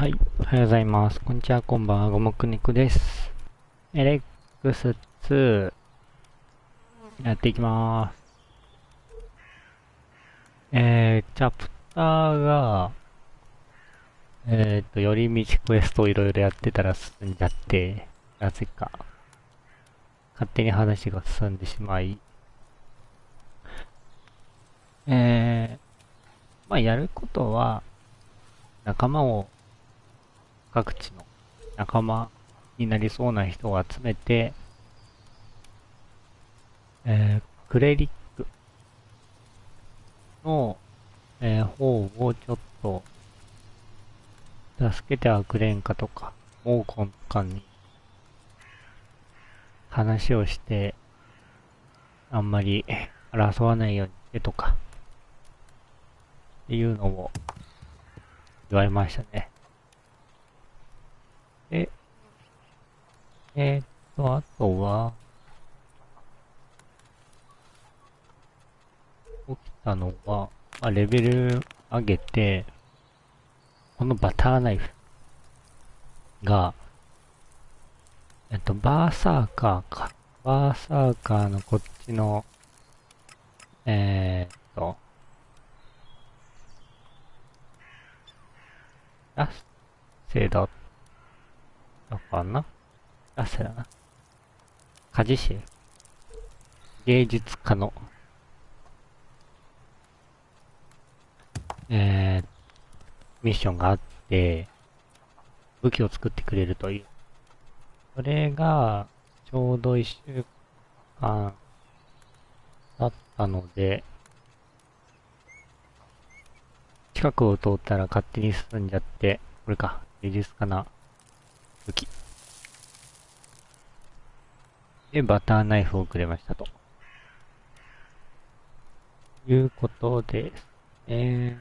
はい、おはようございます。こんにちは、こんばんは、ごもくにくです。エレックス2、やっていきます。チャプターが、寄り道クエストをいろいろやってたら進んじゃって、なぜか、勝手に話が進んでしまい、まあ、やることは、仲間を、各地の仲間になりそうな人を集めて、クレリックの、方をちょっと助けてはくれんかとか、猛虎とかに話をして、あんまり争わないようにしてとか、っていうのを言われましたね。で、あとは、起きたのは、まあ、レベル上げて、このバターナイフが、バーサーカーか。バーサーカーのこっちの、えーっと、ラッセだったかな、ラッセだな。カジシ芸術家の、えー、ミッションがあって、武器を作ってくれるという。それが、ちょうど1週間だったので、近くを通ったら勝手に進んじゃって、これか、芸術家な武器。で、バターナイフをくれましたと。いうことですね。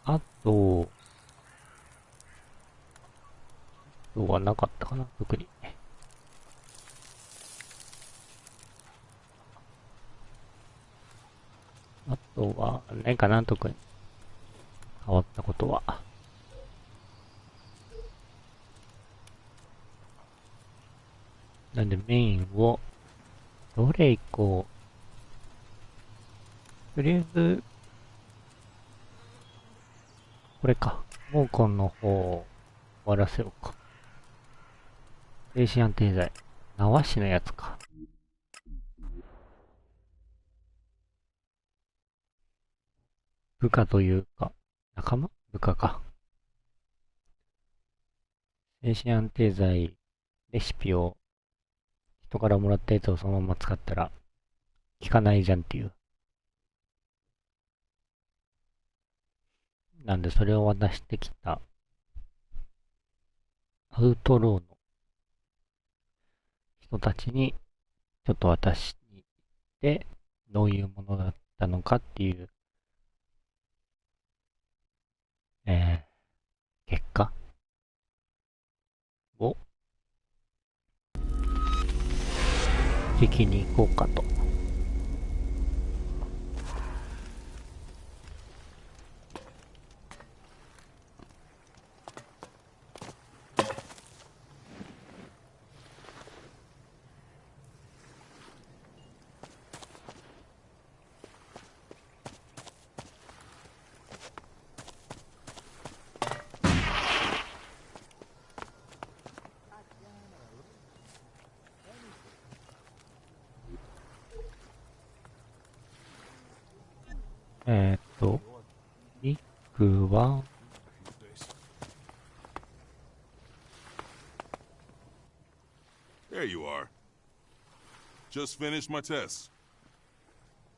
あとはなかったかな、特に。あとは、ないかな、特に。変わったことは。なんでメインを、どれ行こう。とりあえず、これか。モーコンの方を終わらせようか。精神安定剤。縄師のやつか。部下というか、仲間部下か。精神安定剤、レシピを人からもらったやつをそのまま使ったら効かないじゃんっていう。なんでそれを渡してきたアウトローの人たちにちょっと渡してどういうものだったのかっていう、え結果を聞きに行こうかと。リックは、There you are. Just finished my test.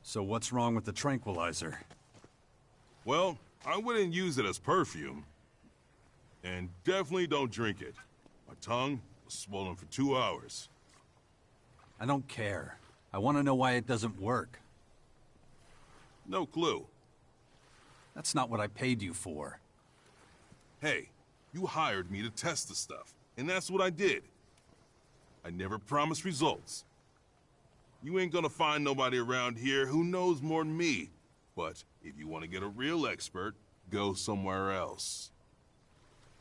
So what's wrong with the tranquilizer? Well, I wouldn't use it as perfume. And definitely don't drink it. My tongue was swollen for 2 hours. I don't care. I want to know why it doesn't work. No clue. That's not what I paid you for. Hey, you hired me to test the stuff, and that's what I did. I never promised results. You ain't gonna find nobody around here who knows more than me. But if you want to get a real expert, go somewhere else.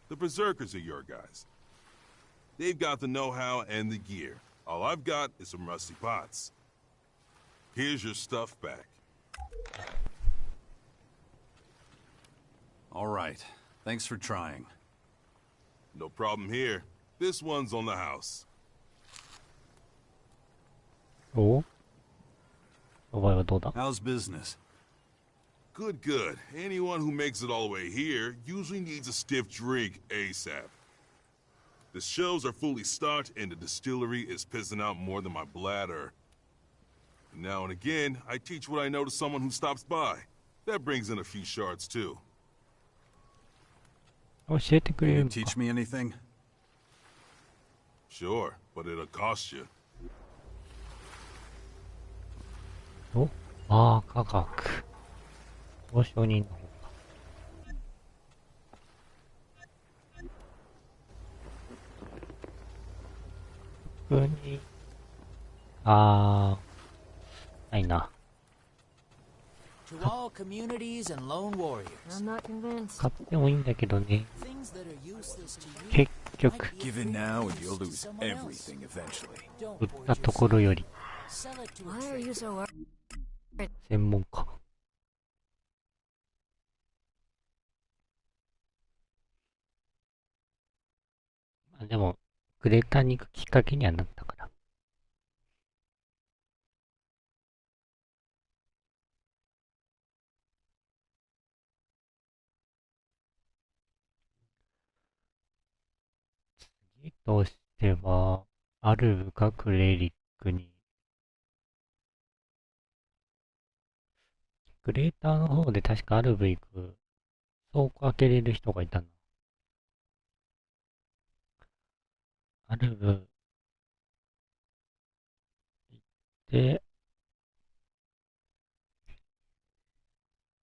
The Berserkers are your guys. They've got the know-how and the gear. All I've got is some rusty pots. Here's your stuff back. All right. Thanks for trying. No problem here. This one's on the house. おお前はどうだ How's business? Good, good. Anyone who makes it all the way here usually needs a stiff drink ASAP. The shelves are fully stocked and the distillery is pissing out more than my bladder. Now and again, I teach what I know to someone who stops by. That brings in a few shards too. 教えてくれ Can る you のか teach me anything? Sure, but it'll cost you. おああ、科学。交渉人の方か。普通に、ああ、ないな。To all communities and lone warriors, I'm not convinced. 買ってもいいんだけどね。 things that are useless to you 結局、 might be Give in of now and use you'll to lose someone else. everything eventually. Don't 売っ hoard た your ところより stuff. Sell it to a Why are you trader. so worried? 専門家。まあでも、クレーターに行くきっかけにはなったから。次としては、アルブがクレリックに。クレーターの方で確かアルブ行く、倉庫開けれる人がいたの。アルブ行って、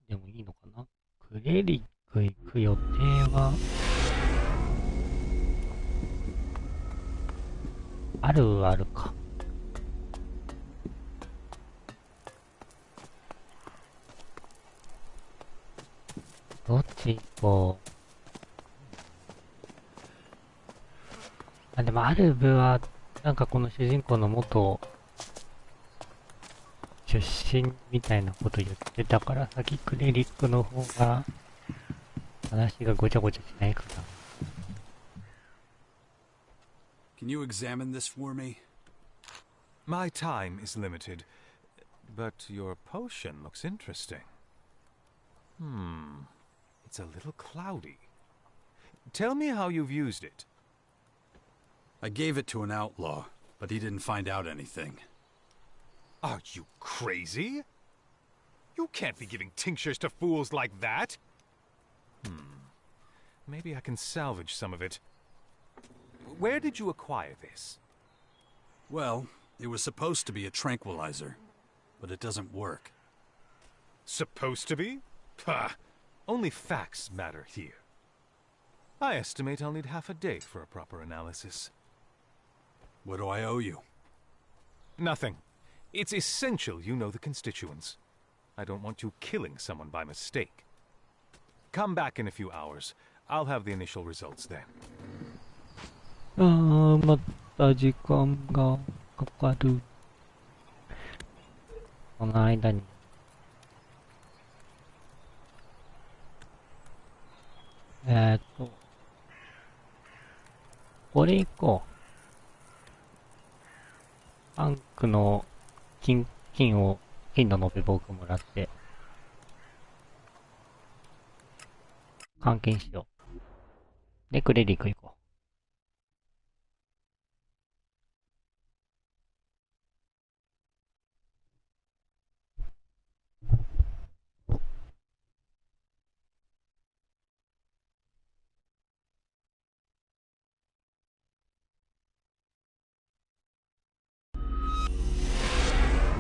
でもいいのかなクレリック行く予定は、あるはあるか。どっち行こう。あ、でもアルブは、なんかこの主人公の元出身みたいなこと言ってたから、先クレリックの方が話がごちゃごちゃしないかな。Can you examine this for me? My time is limited, but your potion looks interesting. It's a little cloudy. Tell me how you've used it. I gave it to an outlaw, but he didn't find out anything. Are you crazy? You can't be giving tinctures to fools like that. Maybe I can salvage some of it. Where did you acquire this? Well, it was supposed to be a tranquilizer, but it doesn't work. Supposed to be? Pah! Only facts matter here. I estimate I'll need half a day for a proper analysis. What do I owe you? Nothing. It's essential you know the constituents. I don't want you killing someone by mistake. Come back in a few hours. I'll have the initial results then. あー、また時間がかかる。その間に。これ行こう。バンクの金の延べ棒もらって、換金しよう。で、クレリック行こう。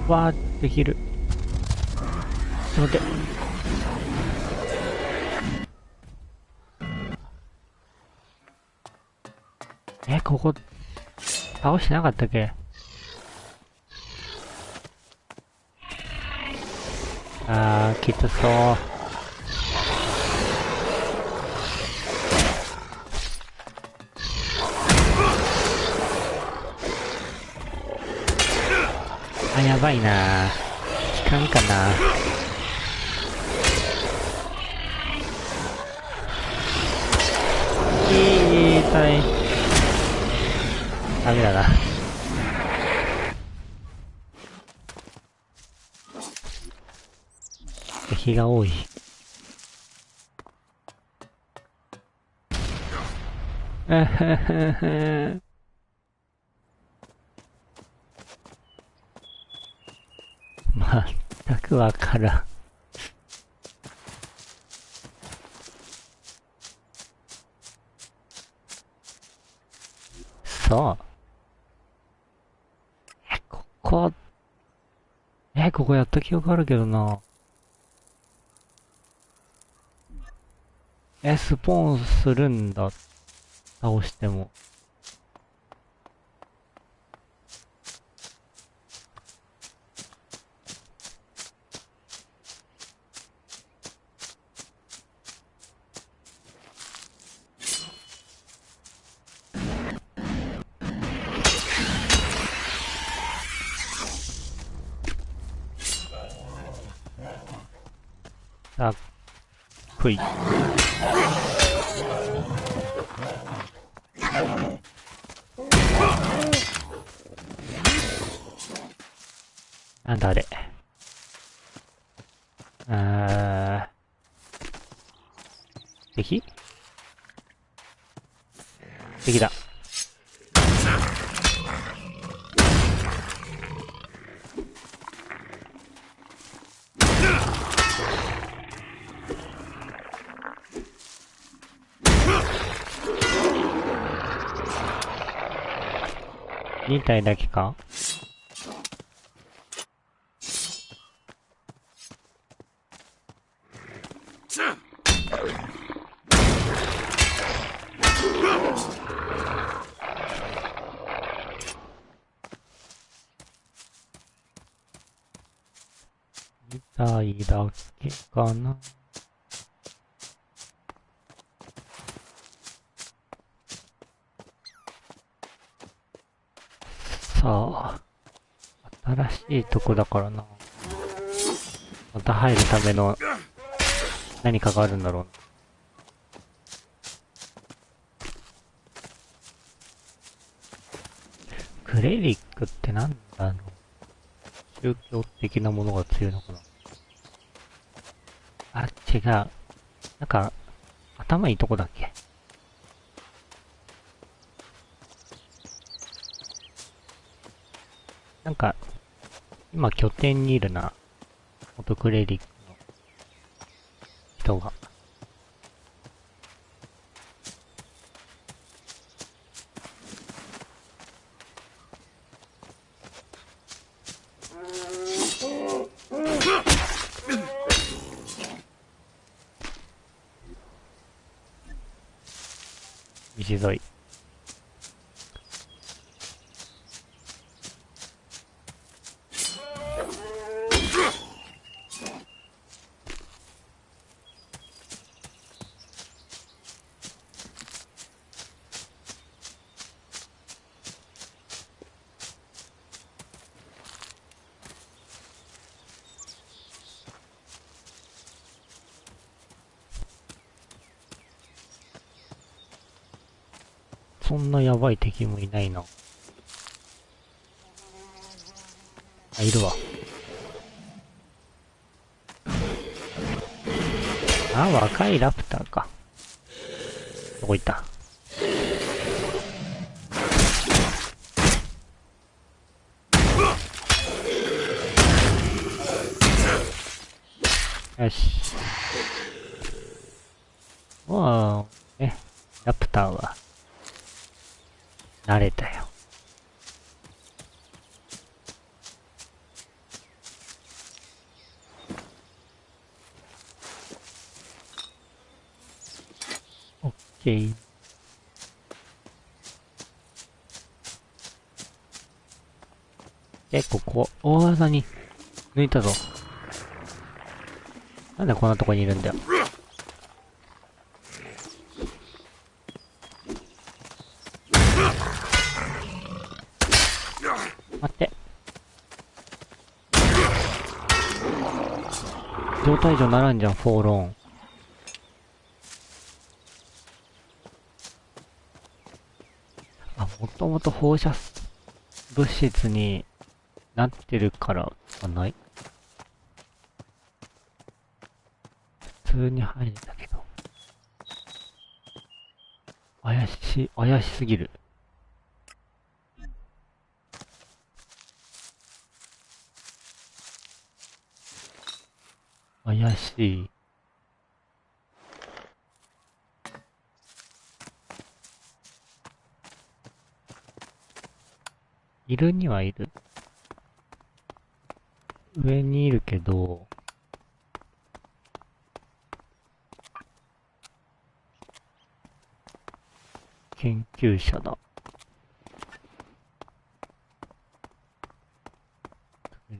わー、できる。ちょっと待って。ここ、倒してなかったっけ？あー、きつそう。やばいな。効かんかな。痛い。ダメだな。敵が多い。あははは。全くわからん。そう。ここやった記憶あるけどな。スポーンするんだ。倒しても。さあ、来い。なんだあれ。敵だ。2体だけか。2体だけかな。さあ、新しいとこだからな。また入るための何かがあるんだろうな。クレリックってなんだろう。宗教的なものが強いのかな。あ、違う。なんか、頭いいとこだっけ。なんか、今拠点にいるな。元クレリックの人が。道沿い。そんなやばい敵もいないな。あ、いるわ。あ、若いラプターか。どこ行った？よし。もう、ね、ラプターは、慣れたよ。オッケー。ここ、大技に抜いたぞ。なんでこんなとこにいるんだよ。待って。状態上ならんじゃん、フォーロン。あ、もともと放射物質になってるからはない。普通に入れたけど。怪しすぎる。怪しい。いるにはいる。上にいるけど、研究者だ。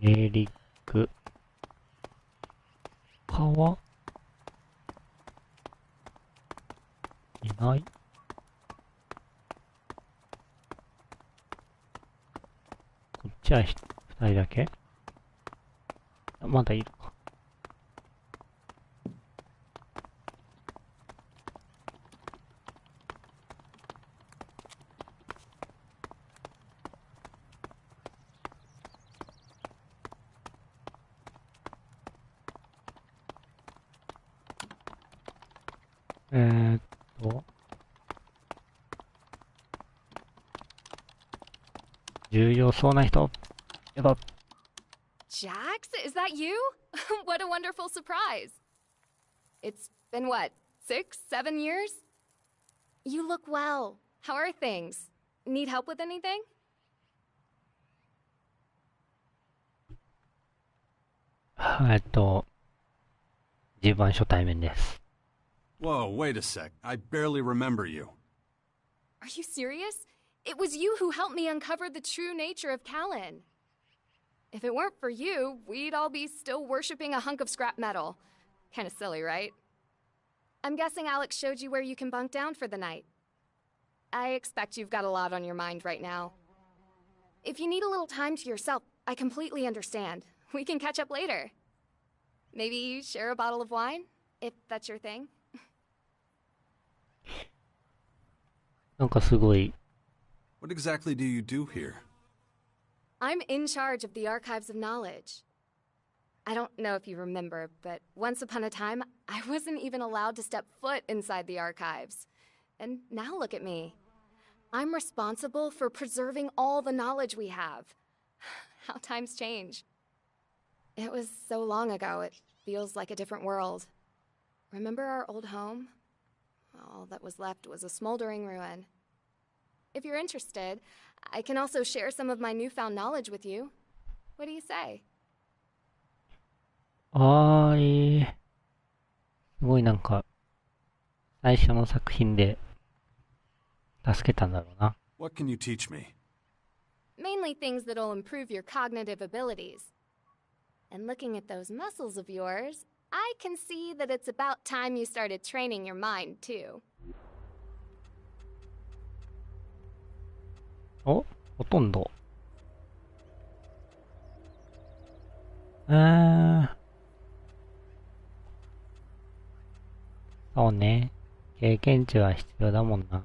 レリック。川いない。こっちは2人だけ。まだいるか。ーっと、重要そうな人。やば。Jax, is that you? What a wonderful surprise. It's been what, 6, 7 years? You look well. How are things? Need help with anything? 自分初対面です。Whoa, wait a sec. I barely remember you. Are you serious? It was you who helped me uncover the true nature of Callan. If it weren't for you, we'd all be still worshipping a hunk of scrap metal. Kinda silly, right? I'm guessing Alex showed you where you can bunk down for the night. I expect you've got a lot on your mind right now. If you need a little time to yourself, I completely understand. We can catch up later. Maybe share a bottle of wine, if that's your thing. なんかすごい。What exactly do you do here? I'm in charge of the Archives of Knowledge. I don't know if you remember, but once upon a time, I wasn't even allowed to step foot inside the archives. And now look at me. I'm responsible for preserving all the knowledge we have. How times change. It was so long ago, it feels like a different world. Remember our old home? All that was left was a smoldering ruin. If you're interested, I can also share some of my newfound knowledge with you. What do you say? すごいなんか、最初の作品で助けたんだろうな。What can you teach me? Mainly things that'll improve your cognitive abilities. And looking at those muscles of yours, I can see that it's about time you started training your mind, too. ほとんど。そうね。経験値は必要だもんな。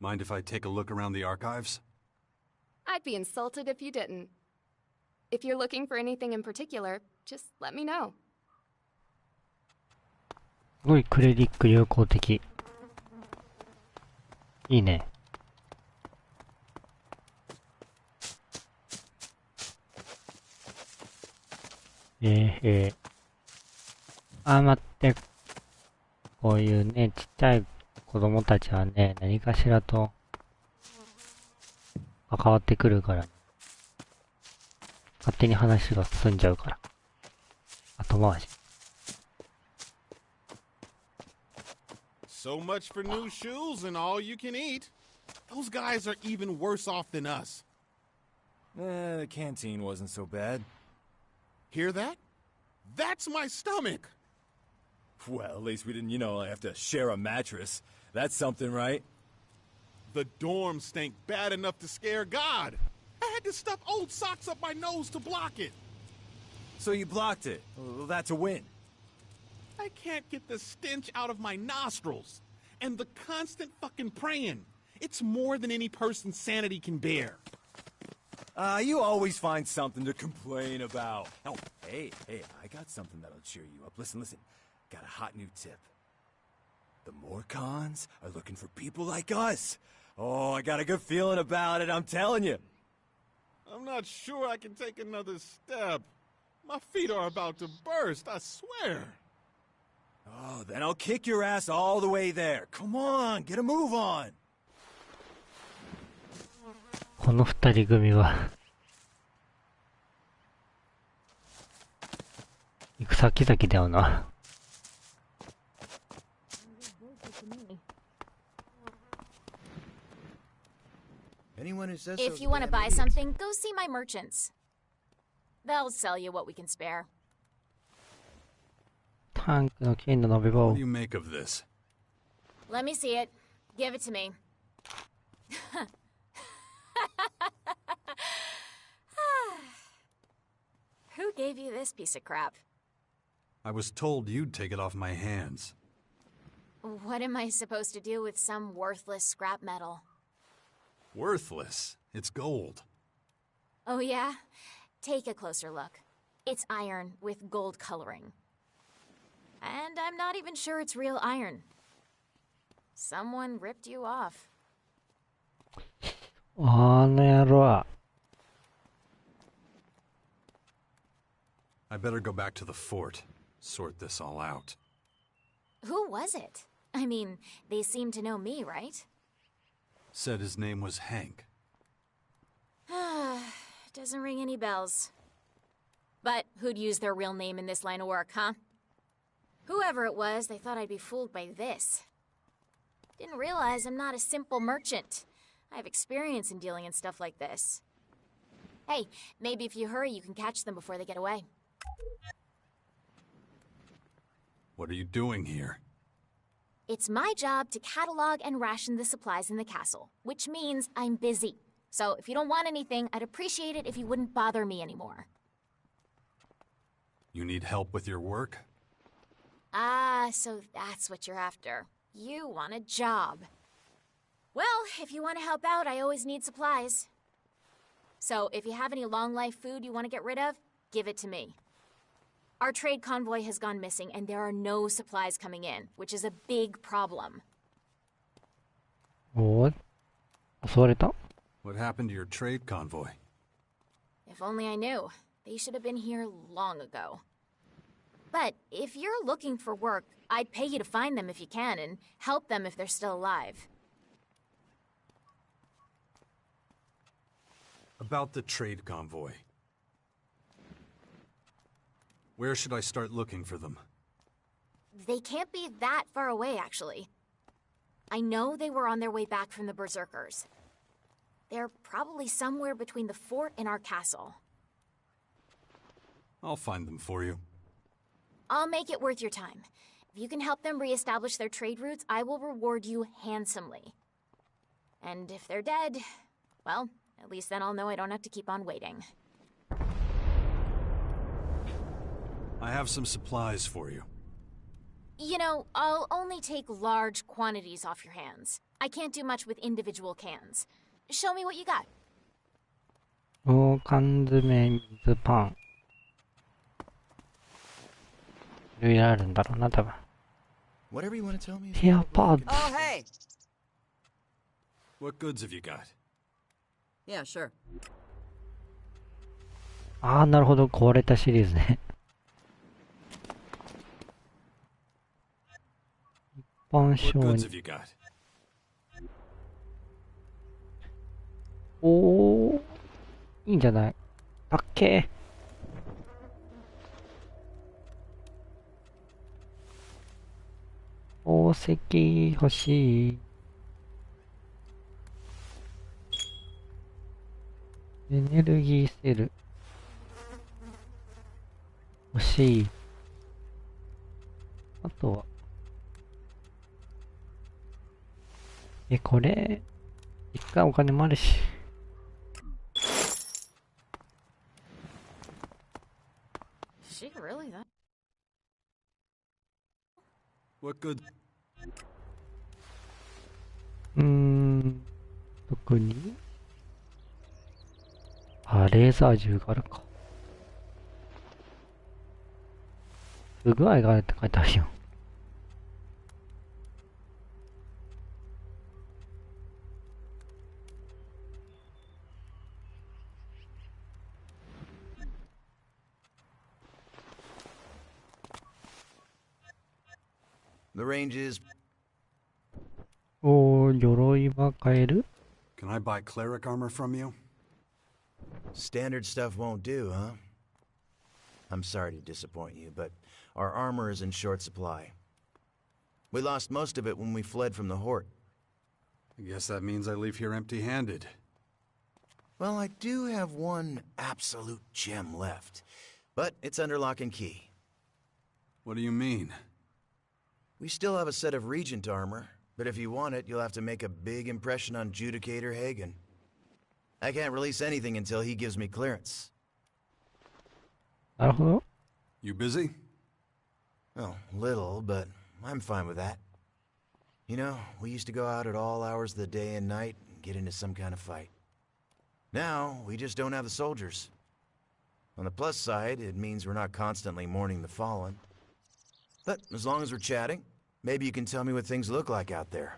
Mind if I take a look around the archives? I'd be insulted if you didn't. If you're looking for anything in particular, just let me know. すごいクレリック友好的。いいね。待って。こういうね、ちっちゃい子供たちはね、何かしらと関わってくるから、ね、勝手に話が進んじゃうから。後回し。So much for new shoes and all you can eat. Those guys are even worse off than us. The canteen wasn't so bad. Hear that? That's my stomach. Well, at least we didn't, have to share a mattress. That's something, right? The dorm stank bad enough to scare God. I had to stuff old socks up my nose to block it. So you blocked it. Well, that's a win. I can't get the stench out of my nostrils. And the constant fucking praying. It's more than any person's sanity can bear. You always find something to complain about. Oh, hey, I got something that'll cheer you up. Listen. Got a hot new tip. The Morcons are looking for people like us. Oh, I got a good feeling about it, I'm telling you. I'm not sure I can take another step. My feet are about to burst, I swear. Oh, then I'll kick your ass all the way there. Come on, get a move on. この二人組は行く先々だよな。If you want to buy something, go see my merchants. They'll sell you what we can spare. タンクの金の延べ棒。 What do you make of this? Let me see it. Give it to me. Who gave you this piece of crap? I was told you'd take it off my hands. What am I supposed to do with some worthless scrap metal? Worthless. It's gold. Oh yeah? Take a closer look. It's iron with gold coloring. And I'm not even sure it's real iron. Someone ripped you off. あの野郎。 I better go back to the fort. Sort this all out. Who was it? I mean, they seem to know me, right? Said his name was Hank. Doesn't ring any bells. But who'd use their real name in this line of work, huh? Whoever it was, they thought I'd be fooled by this. Didn't realize I'm not a simple merchant. I have experience in dealing in stuff like this. Hey, maybe if you hurry, you can catch them before they get away. What are you doing here? It's my job to catalog and ration the supplies in the castle, which means I'm busy. So if you don't want anything, I'd appreciate it if you wouldn't bother me anymore. You need help with your work? Ah, so that's what you're after. You want a job. Well, if you want to help out, I always need supplies. So if you have any long-life food you want to get rid of, give it to me. Our trade convoy has gone missing, and there are no supplies coming in, which is a big problem. What? 襲われた? What happened to your trade convoy? If only I knew. They should have been here long ago. But if you're looking for work, I'd pay you to find them if you can, and help them if they're still alive. About the trade convoy. Where should I start looking for them? They can't be that far away, actually. I know they were on their way back from the Berserkers. They're probably somewhere between the fort and our castle. I'll find them for you. I'll make it worth your time. If you can help them reestablish their trade routes, I will reward you handsomely. And if they're dead, well, at least then I'll know I don't have to keep on waiting. I have some supplies for you. You know, I'll only take large quantities off your hands. I can't do much with individual cans. Show me what you got. おー、缶詰、水、パン。いろいろあるんだろうな、多分。Whatever you want to tell me. ヘアパッド。Oh, hey! What goods have you got? Yeah, sure. あー、なるほど、壊れたシリーズね。一般 What 商 goods に have。you got? おー、いいんじゃない？たっけー。宝石欲しい。エネルギーセル欲しい。あとはこれ一回お金もあるし。really that. What good? 特にレーザー銃があるか。不具合があるって書いてあるよ。The range is... 鎧は買える？ Can I buy cleric armor from you? Standard stuff won't do, huh? I'm sorry to disappoint you, but our armor is in short supply. We lost most of it when we fled from the Horde. I guess that means I leave here empty-handed. Well, I do have one absolute gem left, but it's under lock and key. What do you mean? We still have a set of Regent armor, but if you want it, you'll have to make a big impression on Judicator Hagen. I can't release anything until he gives me clearance. なるほど。 You busy? Oh, little, but I'm fine with that. You know, we used to go out at all hours of the day and night and get into some kind of fight. Now, we just don't have the soldiers. On the plus side, it means we're not constantly mourning the fallen. But as long as we're chatting, maybe you can tell me what things look like out there.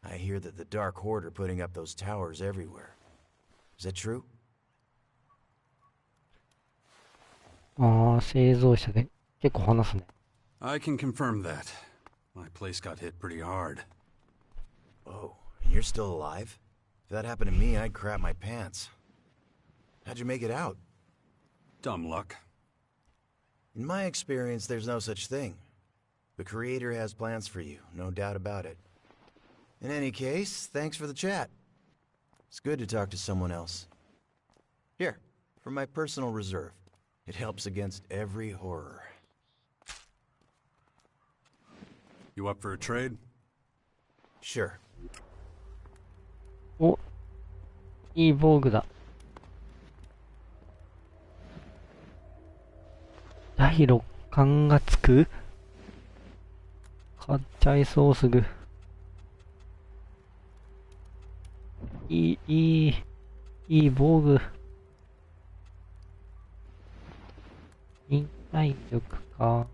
I hear that the Dark Horde are putting up those towers everywhere. Is that true? 製造者で結構話すね。I can confirm that. My place got hit pretty hard. Oh, and you're still alive? If that happened to me, I'd crap my pants. How'd you make it out? Dumb luck. In my experience, there's no such thing. The Creator has plans for you, no doubt about it. In any case, thanks for the chat. It's good to talk to someone else. Here, from my personal reserve. It helps against every horror. You up for a trade? Sure. お、いい防具だ。第6巻がつく？買っちゃいそうすぐ。いい防具。忍耐力か。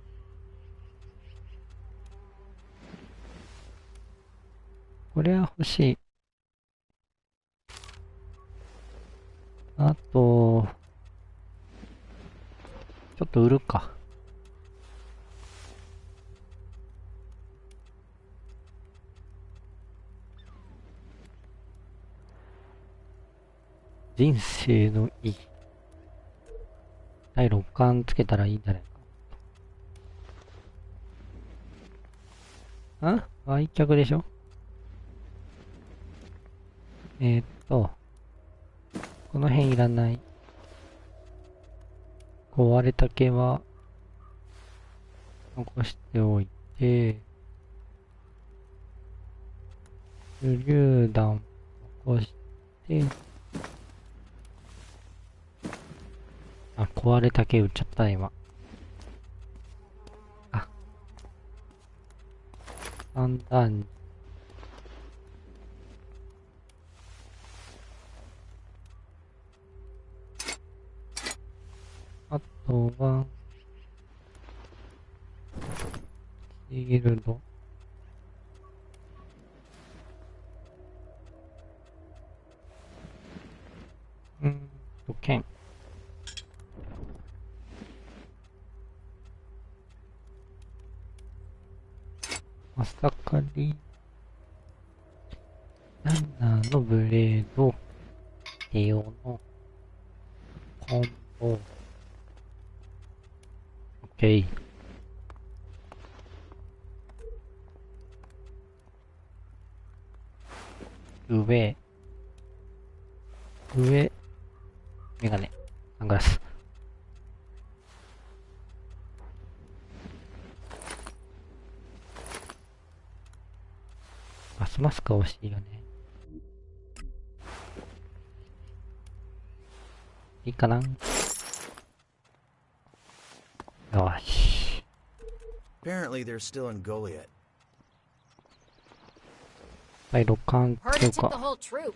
これは欲しい。あと、ちょっと売るか。人生のいい。第6巻つけたらいいんじゃないか。売却でしょ？この辺いらない。壊れた毛は残しておいて、手榴弾残して、壊れた毛売っちゃった今。三段。あとは、シールド。剣。まさかり。7のブレード。テオのコンボ。OK。上、メガネ、サングラス。ガスマスクは欲しいよね。いいかな。Apparently they're still in Goliath. 第6巻って Heard いう it took the か、 whole troop.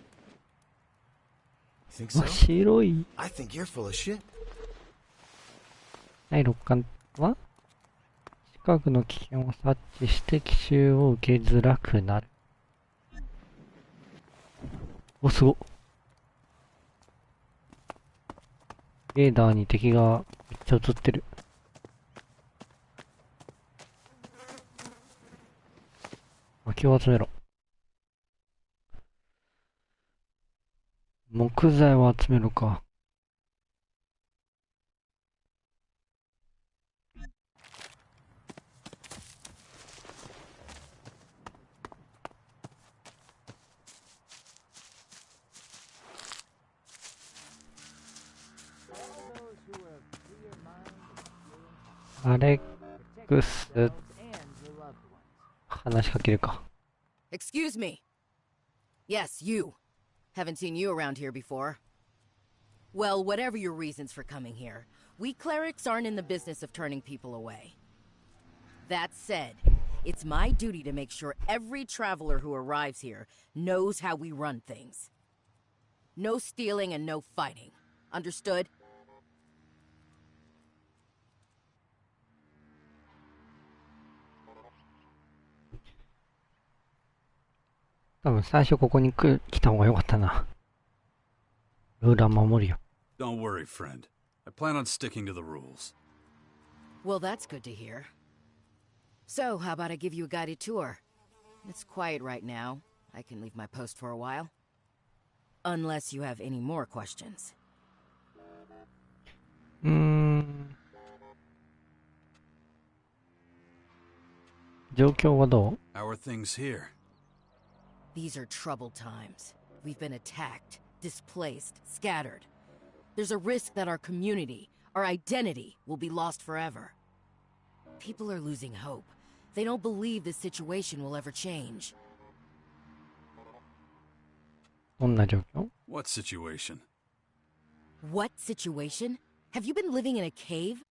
Think so? 白い。 I think you're full of shit. 第6巻は近くの危険を察知して奇襲を受けづらくなる。お、すごっ。レーダーに敵がめっちゃ映ってる。薪を集めろ。木材を集めろか。アレックス、話しかけるか。Excuse me. Yes, you. Haven't seen you around here before. Well, whatever your reasons for coming here, we clerics aren't in the business of turning people away. That said, it's my duty to make sure every traveler who arrives here knows how we run things. No stealing and no fighting. Understood? 多分最初ここに来た方が良かったな。ルールは守るよ。Don't worry, friend. I plan on sticking to the rules. Well, that's good to hear. So, how about I give you a guided tour? It's quiet right now. I can leave my post for a while. Unless you have any more questions. 状況はどう？ How are things here? These are troubled times. We've been attacked, displaced, scattered. There's a risk that our community, our identity, will be lost forever. People are losing hope. They don't believe this situation will ever change. どんな状況？ What situation? What situation? Have you been living in a cave?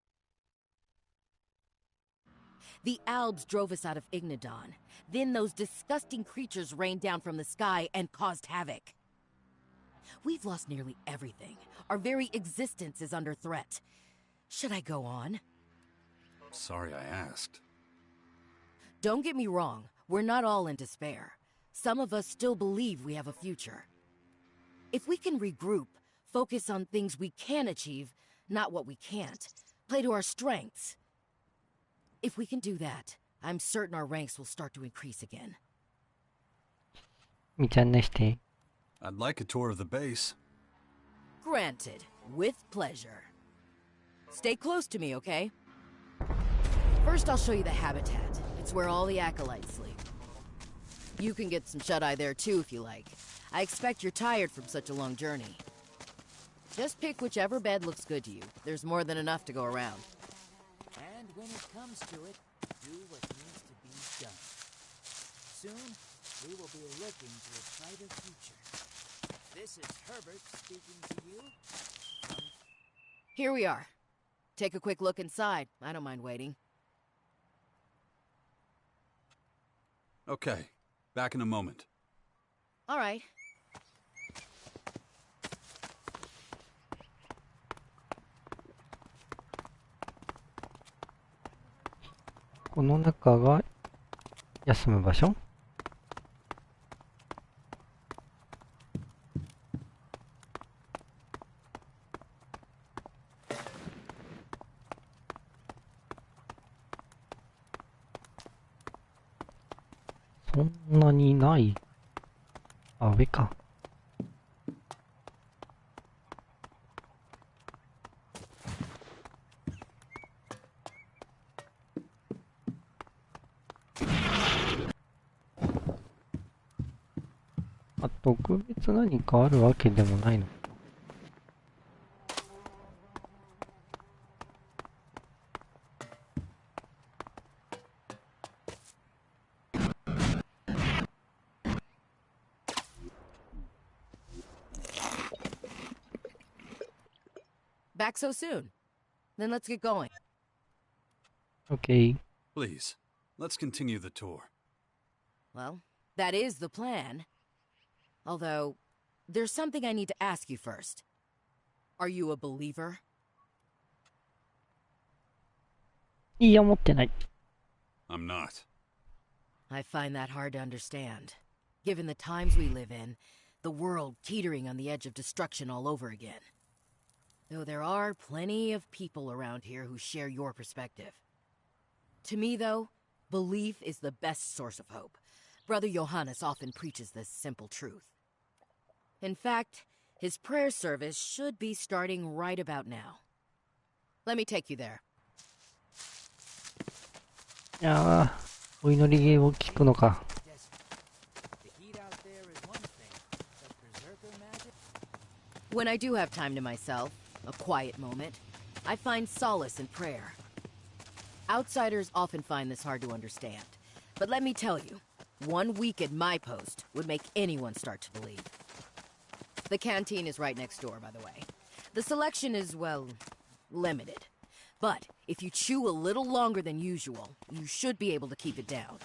The Albs drove us out of Ignadon. Then those disgusting creatures rained down from the sky and caused havoc. We've lost nearly everything. Our very existence is under threat. Should I go on? Sorry I asked. Don't get me wrong. We're not all in despair. Some of us still believe we have a future. If we can regroup, focus on things we can achieve, not what we can't, play to our strengths. If we can do that, I'm certain our ranks will start to increase again. みちゃんねして。I'd like a tour of the base. Granted, with pleasure. Stay close to me, okay? First, I'll show you the habitat. It's where all the acolytes sleep. You can get some shut-eye there too if you like. I expect you're tired from such a long journey. Just pick whichever bed looks good to you. There's more than enough to go around. And when it comes to it, do what needs to be done. Soon, we will be looking to a brighter future. This is Herbert speaking to you. Here we are. Take a quick look inside. I don't mind waiting. Okay, back in a moment. All right. この中が休む場所？そんなにない。あ、上か。特別何かあるわけでもないのか。Back so soon? Then let's get going. OK。Please, let's continue the tour. Well, that is the plan. Although, there's something I need to ask you first. Are you a believer? いや、持ってない。I'm not. I find that hard to understand. Given the times we live in, the world teetering on the edge of destruction all over again. Though there are plenty of people around here who share your perspective. To me, though, belief is the best source of hope. Brother Johannes often preaches this simple truth. In fact, his prayer service should be starting right about now. Let me take you there. いやー、お祈り芸を聞くのか。When I do have time to myself, a quiet moment, I find solace in prayer. Outsiders often find this hard to understand. But let me tell you, 1 week at my post would make anyone start to believe. The canteen is right next door, by the way. The selection is, well, limited. But if you chew a little longer than usual, you should be able to keep it down.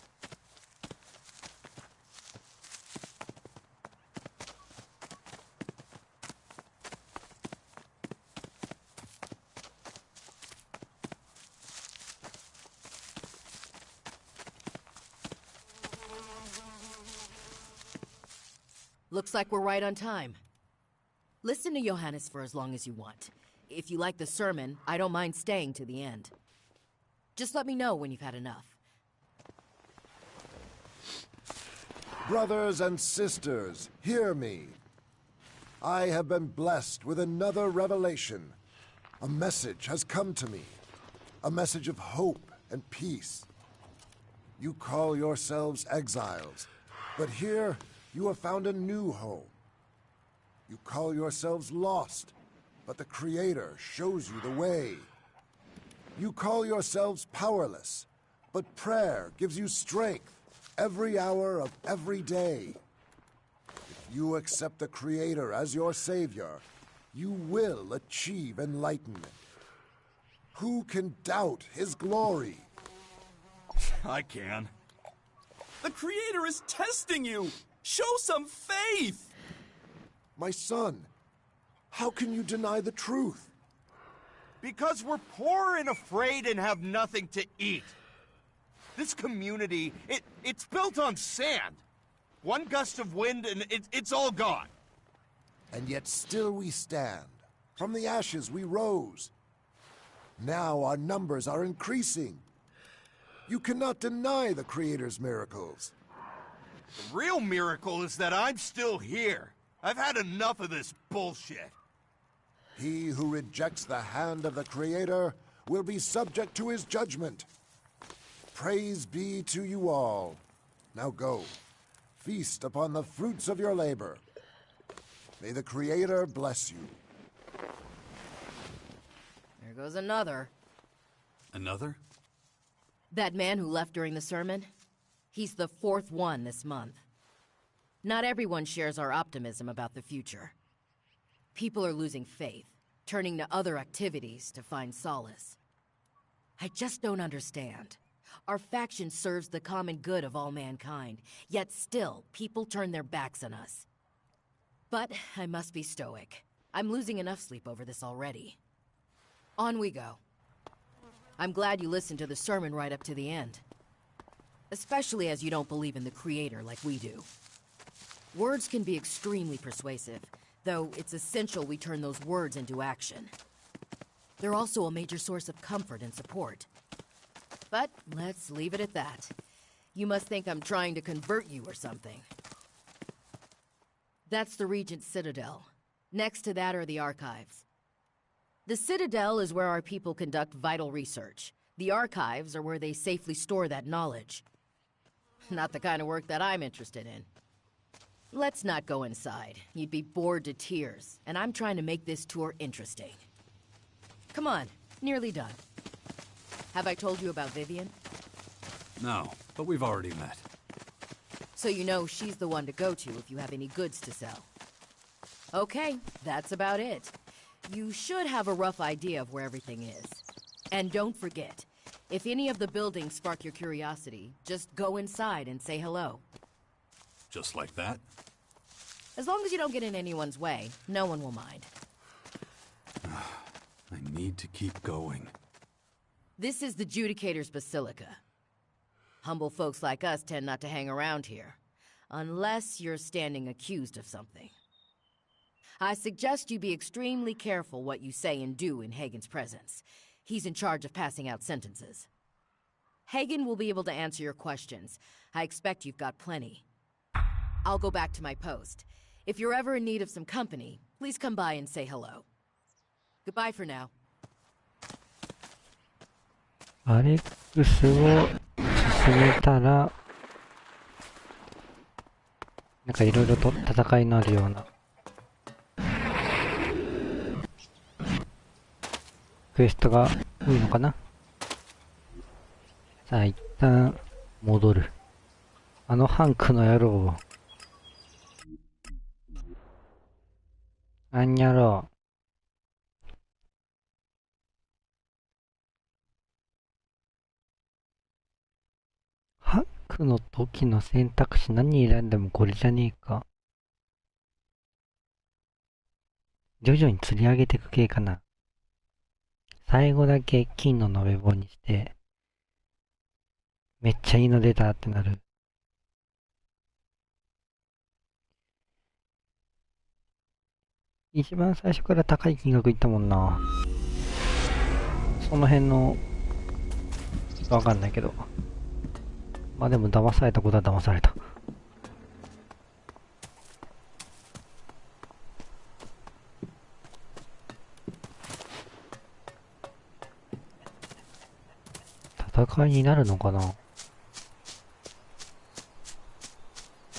Looks like we're right on time. Listen to Johannes for as long as you want. If you like the sermon, I don't mind staying to the end. Just let me know when you've had enough. Brothers and sisters, hear me. I have been blessed with another revelation. A message has come to me. A message of hope and peace. You call yourselves exiles, but here you have found a new home. You call yourselves lost, but the Creator shows you the way. You call yourselves powerless, but prayer gives you strength every hour of every day. If you accept the Creator as your Savior, you will achieve enlightenment. Who can doubt His glory? I can. The Creator is testing you! Show some faith! My son, how can you deny the truth? Because we're poor and afraid and have nothing to eat. This community, it's built on sand. One gust of wind and it's all gone. And yet still we stand. From the ashes we rose. Now our numbers are increasing. You cannot deny the Creator's miracles. The real miracle is that I'm still here. I've had enough of this bullshit. He who rejects the hand of the Creator will be subject to His judgment. Praise be to you all. Now go. Feast upon the fruits of your labor. May the Creator bless you. There goes another. Another? That man who left during the sermon? He's the 4th one this month. Not everyone shares our optimism about the future. People are losing faith, turning to other activities to find solace. I just don't understand. Our faction serves the common good of all mankind, yet still, people turn their backs on us. But I must be stoic. I'm losing enough sleep over this already. On we go. I'm glad you listened to the sermon right up to the end. Especially as you don't believe in the Creator like we do. Words can be extremely persuasive, though it's essential we turn those words into action. They're also a major source of comfort and support. But let's leave it at that. You must think I'm trying to convert you or something. That's the Regent's Citadel. Next to that are the archives. The Citadel is where our people conduct vital research. The archives are where they safely store that knowledge. Not the kind of work that I'm interested in. Let's not go inside. You'd be bored to tears, and I'm trying to make this tour interesting. Come on, nearly done. Have I told you about Vivian? No, but we've already met. So you know she's the one to go to if you have any goods to sell. Okay, that's about it. You should have a rough idea of where everything is. And don't forget, If any of the buildings spark your curiosity, just go inside and say hello. Just like that? As long as you don't get in anyone's way, no one will mind. I need to keep going. This is the Judicator's Basilica. Humble folks like us tend not to hang around here, unless you're standing accused of something. I suggest you be extremely careful what you say and do in Hagen's presence. He's in charge of passing out sentences. Hagen will be able to answer your questions. I expect you've got plenty. I'll go back to my post. If you're ever in need of some company, please come by and say hello. Goodbye for now. アレックスを進めたら、なんかいろいろと戦いのあるようなクエストが多いのかな。さあ一旦戻る。あのハンクの野郎を。あんにゃろう。ハンクの時の選択肢何選んでもこれじゃねえか。徐々に釣り上げていく系かな。最後だけ金の延べ棒にして、めっちゃいいの出たってなる。一番最初から高い金額いったもんな。その辺の、わかんないけど。まあでも騙されたことは騙された。戦いになるのかな。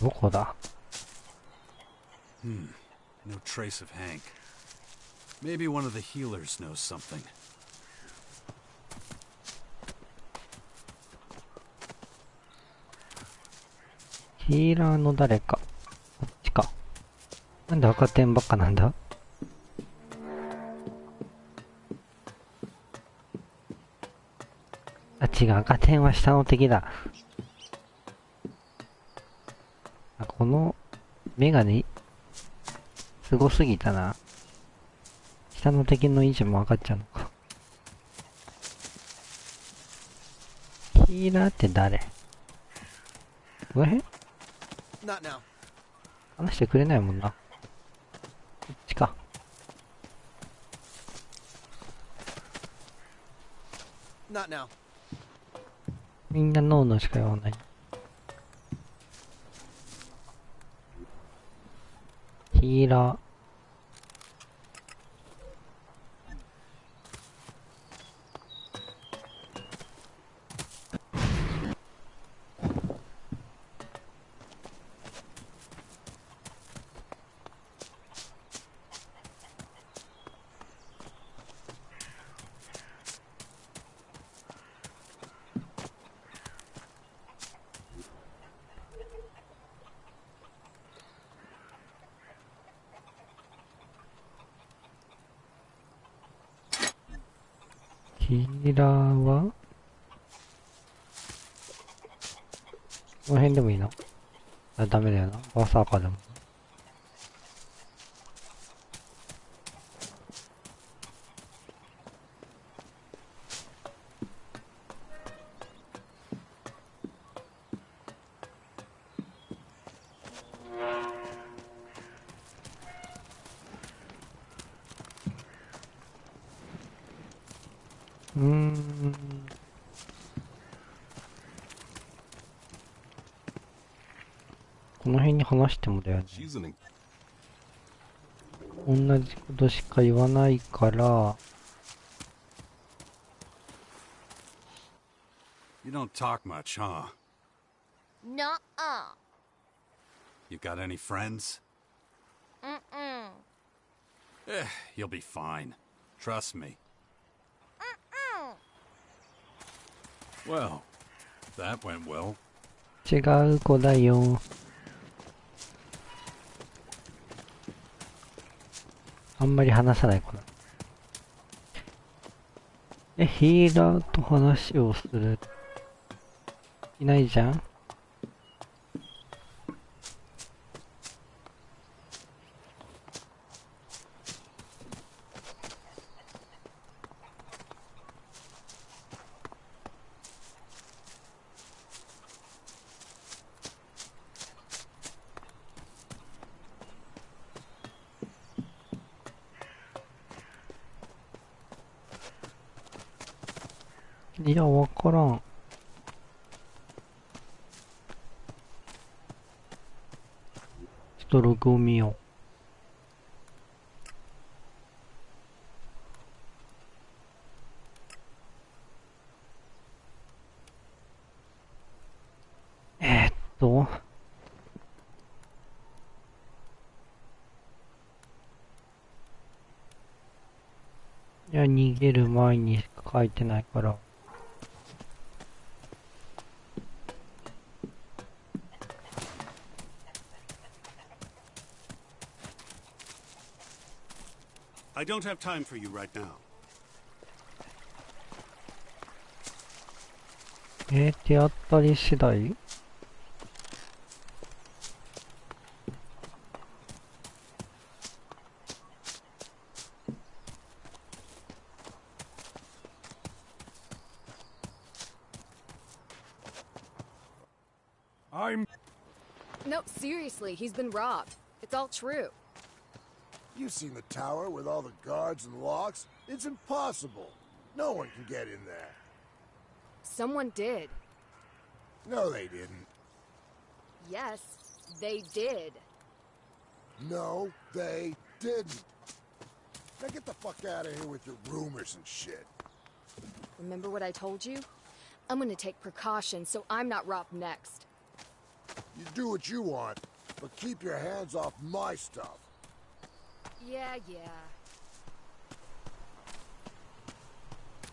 どこだ。No trace of Hank. Maybe one of the healers knows something. ヒーラーの誰か。こっちか。なんで赤点ばっかなんだ。あ、違う。赤点は下の敵だ。あ、このメガネ、すごすぎたな。下の敵の位置も分かっちゃうのか。ヒーラーって誰？この辺？話してくれないもんな。こっちか。みんなノーノーしか言わない。ヒーラー。ヒーラーはこの辺でもいいの？あ、ダメだよな。バーサーカーでも。この辺に話してもだよね。同じことしか言わないから。You don't talk much, huh? Nuh-uh. You got any friends? Mm-mm. You'll be fine. Trust me. Well, that went well. 違う子だよ。あんまり話さない子だ。ヒーラーと話をする。いないじゃん。いや、わからん。ちょっとログを見よう。いや、逃げる前にしか書いてないから。I don't have time for you right now. 手当たり次第No, seriously, he's been robbed. It's all true. You've seen the tower with all the guards and locks. It's impossible. No one can get in there. Someone did. No, they didn't. Yes, they did. No, they didn't. Now get the fuck out of here with your rumors and shit. Remember what I told you? I'm gonna take precautions so I'm not robbed next. You do what you want, but keep your hands off my stuff. Yeah.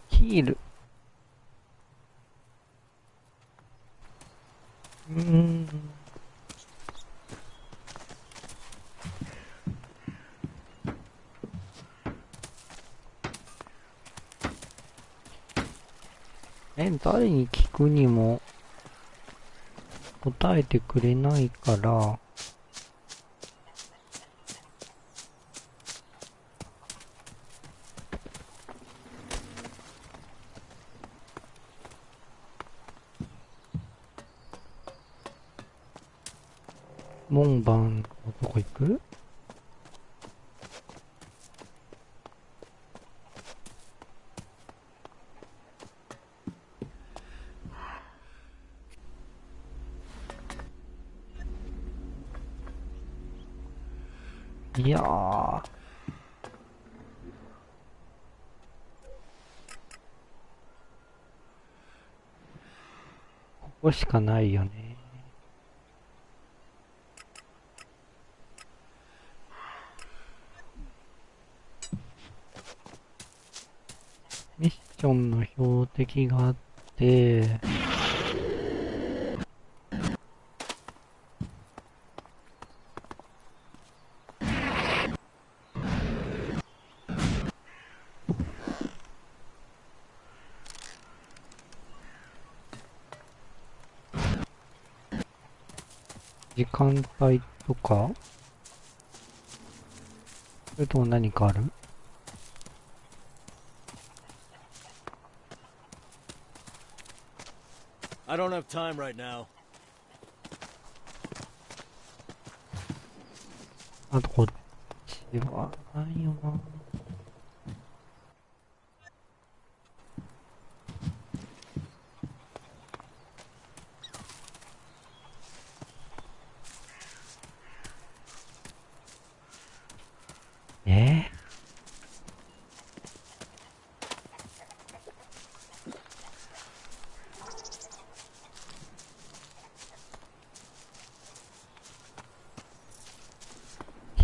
ヒール。誰に聞くにも答えてくれないから、門番のとこ行く？いやー、ここしかないよね。ミッションの標的があって、時間帯とか、それとも何かある？ I don't have time right now. あとこっちはないよな。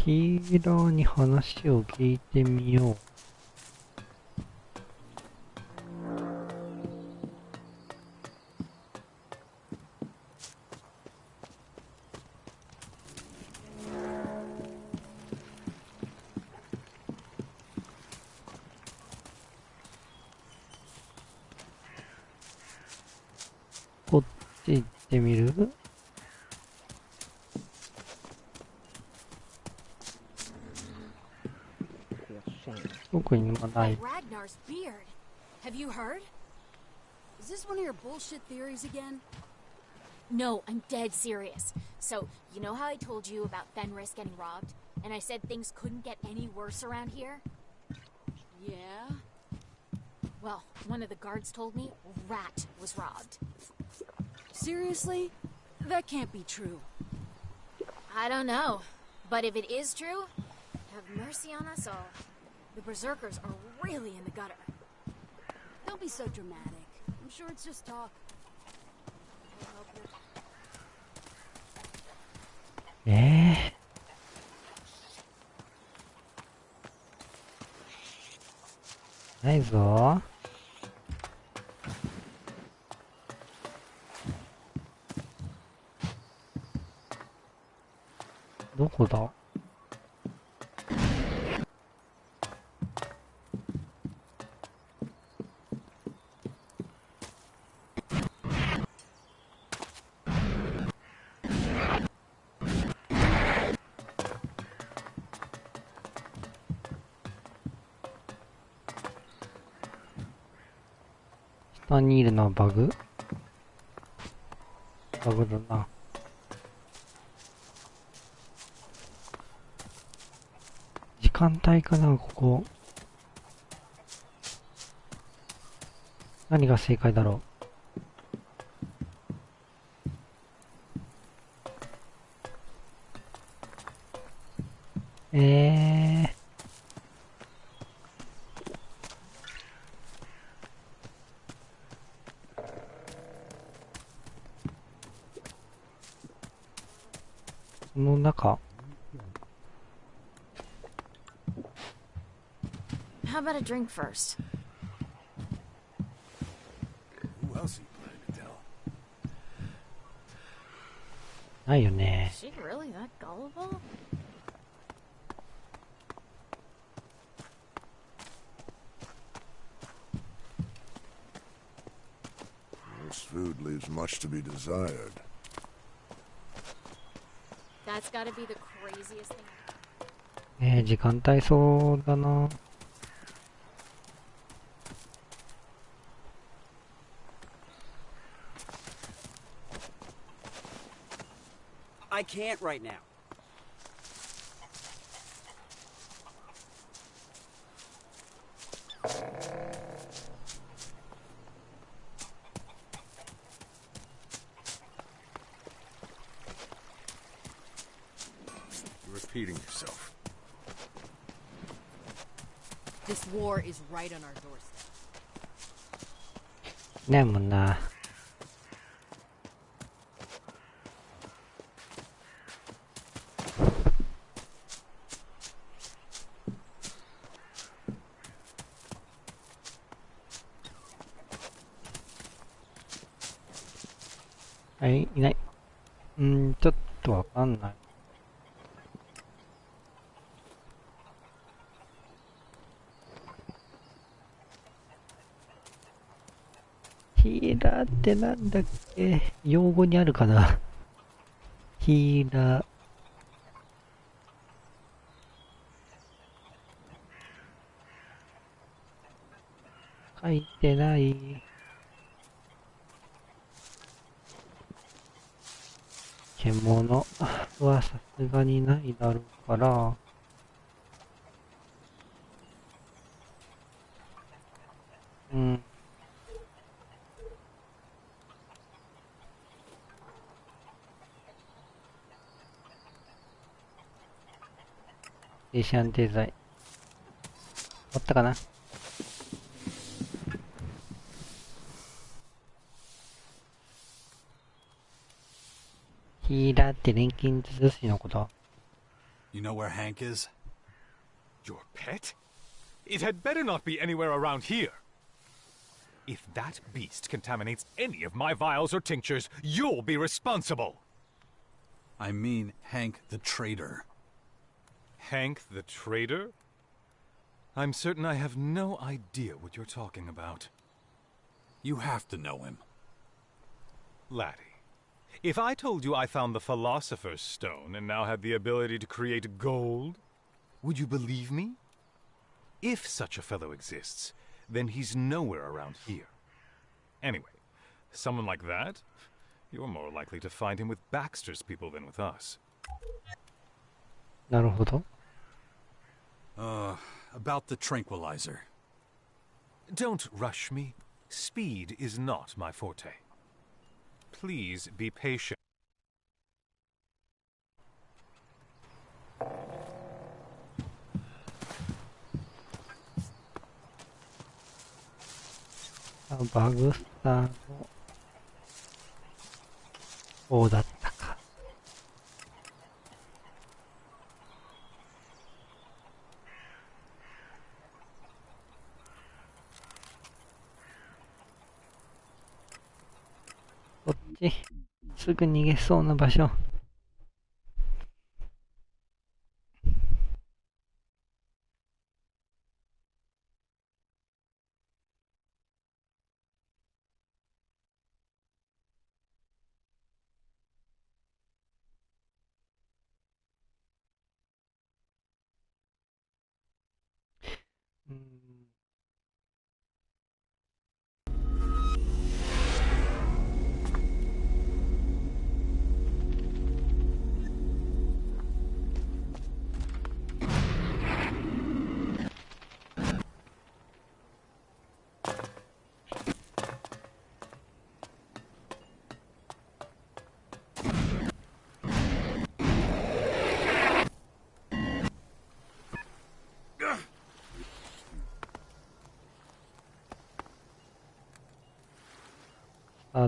ヒーラーに話を聞いてみよう。ち行ってみる？特にはない。 Ragnar's beard. Have you heard? Is this one of your bullshit theories again? No, I'm dead serious. So, you know how I told you about Fenris getting robbed? And I said things couldn't get any worse around here? Yeah? Well, one of the guards told me Rat was robbed. Seriously? That can't be true. I don't know. But if it is true, have mercy on us all. The Berserkers are really in the gutter. Don't be so dramatic. I'm sure it's just talk. Eh? ないぞ。どこだ？下にいるのはバグ？バグだな。時間帯かな、ここ。何が正解だろう。この中。How about a drink first? Who else are you planning to tell? ないよね。 Is she really that gullible? This food leaves much to be desired. That's gotta be the craziest thing. 時間帯そうだな。I can't right now. You're repeating yourself. This war is right on our doorstep. ねえもんな。はい、いない。ちょっとわかんない。ヒーラーってなんだっけ？用語にあるかな？ヒーラー。書いてない。獣はさすがにないだろうから、精神安定剤。あったかな？ヒーラーって錬金術師のこと？ You know where Hank is? Your pet? It had better not be anywhere around here. If that beast contaminates any of my vials or tinctures, you'll be responsible. I mean Hank the traitor. Hank the traitor? I'm certain I have no idea what you're talking about. You have to know him. Laddie, If I told you I found the Philosopher's Stone and now have the ability to create gold, would you believe me? If such a fellow exists, then he's nowhere around here. Anyway, someone like that, you're more likely to find him with Baxter's people than with us. なるほど。About the tranquilizer. Don't rush me. Speed is not my forte. Please be patient. バグスターの方だったか。こっち、すぐ逃げそうな場所。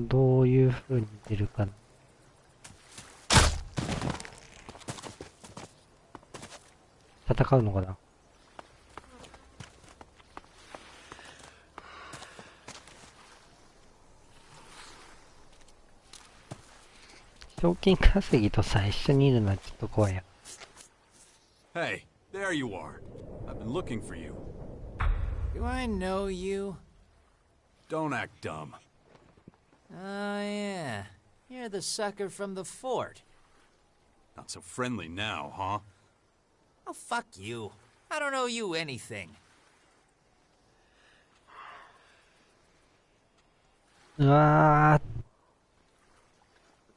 どういう風に出るかな。戦うのかな。賞金稼ぎとさ、一緒にいるのはちょっと怖いや。Hey, there you are. I've been looking for you. Do I know you? Don't act dumb. Oh, yeah. You're the sucker from the fort. Not so friendly now, huh? Oh, fuck you. I don't owe you anything. うわ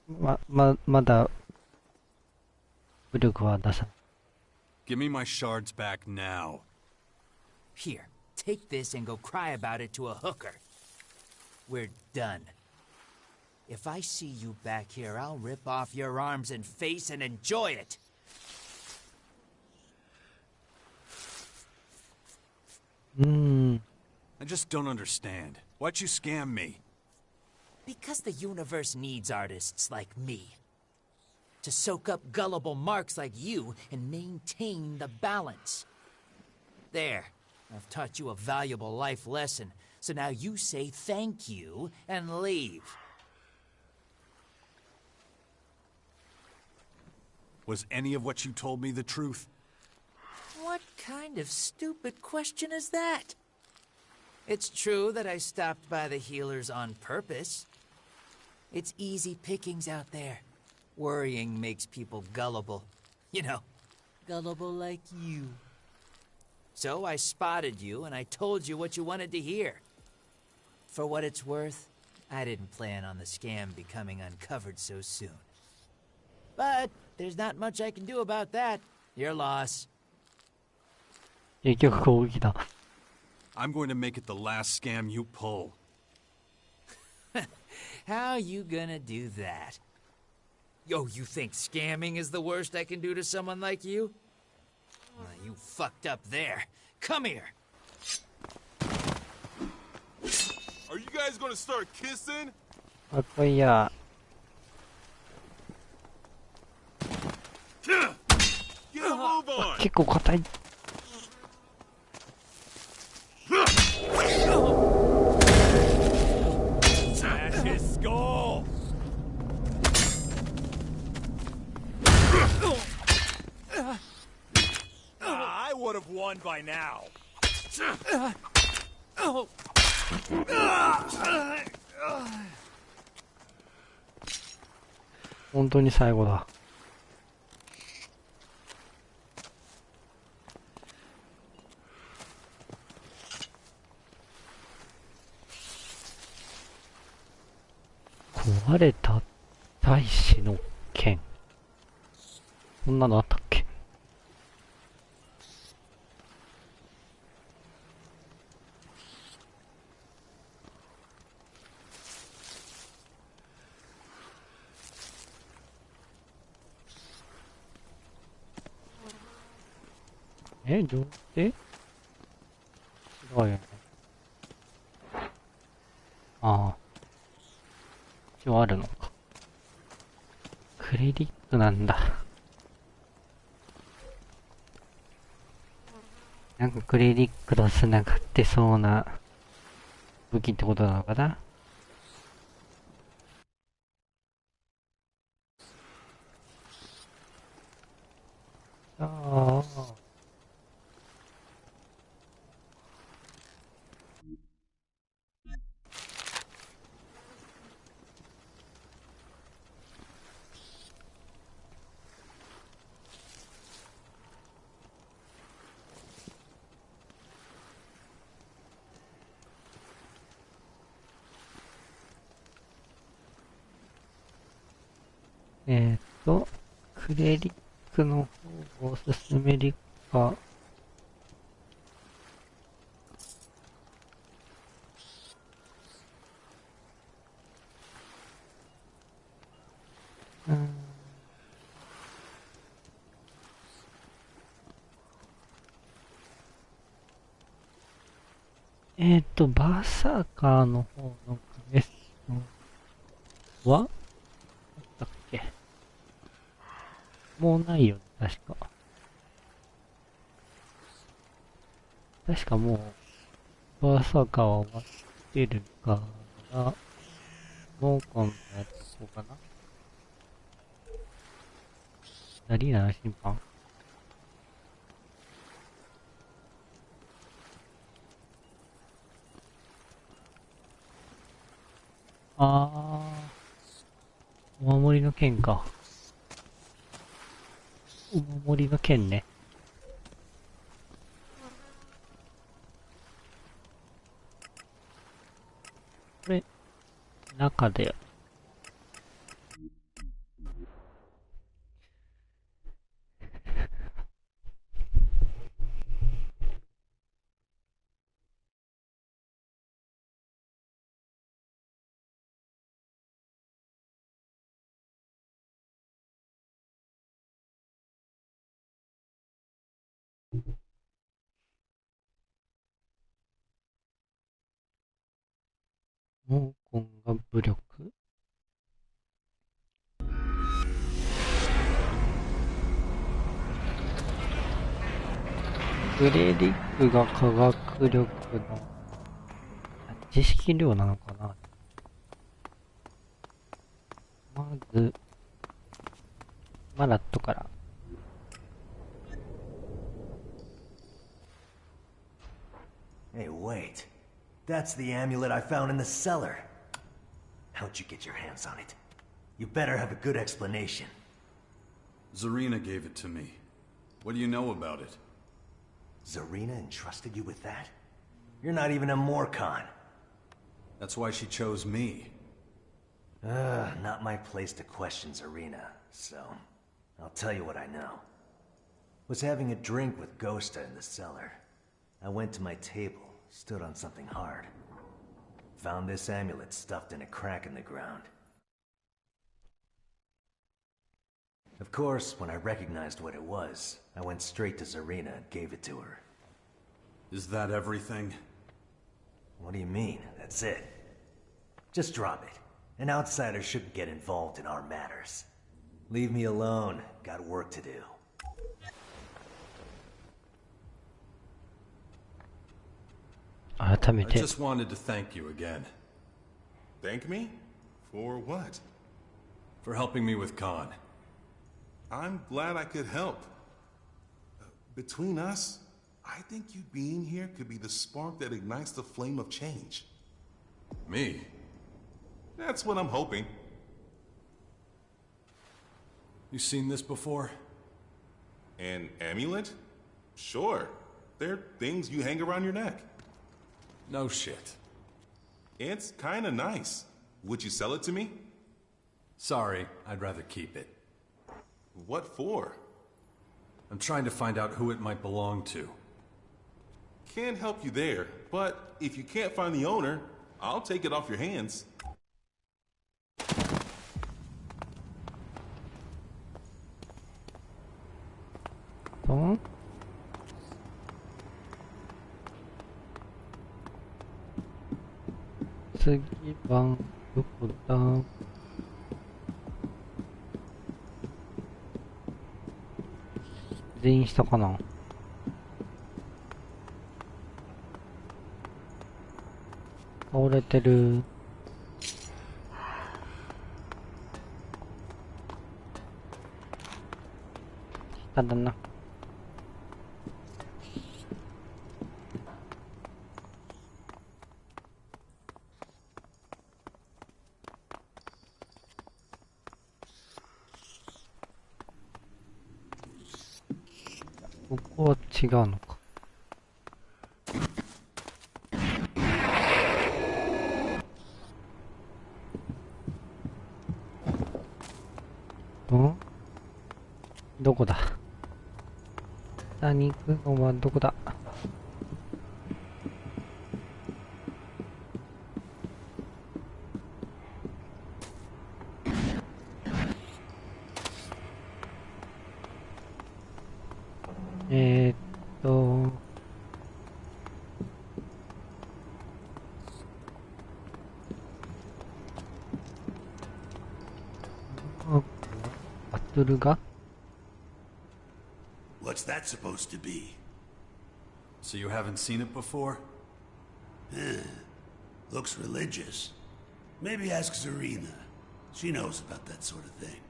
ー。まだ、武力は出さない。Give me my shards back now. Here, take this and go cry about it to a hooker. We're done. If I see you back here, I'll rip off your arms and face and enjoy it. I just don't understand. Why'd you scam me? Because the universe needs artists like me. To soak up gullible marks like you and maintain the balance. There. I've taught you a valuable life lesson, so now you say thank you and leave. Was any of what you told me the truth? What kind of stupid question is that? It's true that I stopped by the healers on purpose. It's easy pickings out there. Worrying makes people gullible. You know, gullible like you. So I spotted you and I told you what you wanted to hear. For what it's worth, I didn't plan on the scam becoming uncovered so soon. But there's not much I can do about that. Your loss. 結局攻撃だ。I'm going to make it the last scam you pull. How you gonna do that? Yo, you think scamming is the worst I can do to someone like you? Well, you fucked up there. Come here. Are you guys gonna start kissing? かっこいいや。結構硬い。Smash his skull! I would have won by now. 本当に最後だ。壊れた大使の剣。そんなのあったっけ？上手？違うよね。ああ。一応あるのか。クレリックなんだ。なんかクレリックと繋がってそうな武器ってことなのかな。ああ。クレリックの方を進めるか。バーサーカーの方のクエストはあったっけ？もうないよね、確か。確かもう、バーサーカーは終わってるから、もう今度やっとこうかな。ダリーナの審判？お守りの剣か。お守りの剣ね。これ、中で。毛根が武力。グレリックが科学力の知識量なのかな。まず、マラットから。Hey, wait. That's the amulet I found in the cellar. How'd you get your hands on it? You better have a good explanation. Zarina gave it to me. What do you know about it? Zarina entrusted you with that? You're not even a Morcon. That's why she chose me. Not my place to question Zarina, so I'll tell you what I know. Was having a drink with Ghosta in the cellar. I went to my table, stood on something hard. Found this amulet stuffed in a crack in the ground. Of course, when I recognized what it was, I went straight to Zarina and gave it to her. Is that everything? What do you mean? That's it. Just drop it. An outsider shouldn't get involved in our matters. Leave me alone. Got work to do. I just wanted to thank you again. Thank me? For what? For helping me with Khan. I'm glad I could help. Between us, I think you being here could be the spark that ignites the flame of change. Me? That's what I'm hoping. You seen this before? An amulet? Sure. They're things you hang around your neck. No shit. It's kinda nice. Would you sell it to me? Sorry, I'd rather keep it. What for? I'm trying to find out who it might belong to. Can't help you there, but if you can't find the owner, I'll take it off your hands. Oh?次はどこだ？全員したかな？倒れてる。下だな。ここは違うのか。どこだ？下に行くのはどこだ？バトルが What's that supposed to be? So you haven't seen it before? Looks religious. Maybe ask Zarina. She knows about that sort of thing.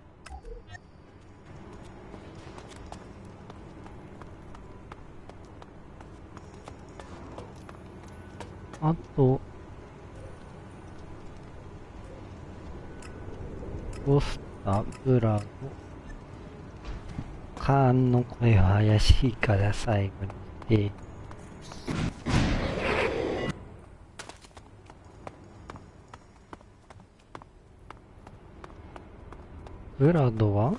あとゴスタ、ブラゴ、カーンの声は怪しいから最後にして、ブラドは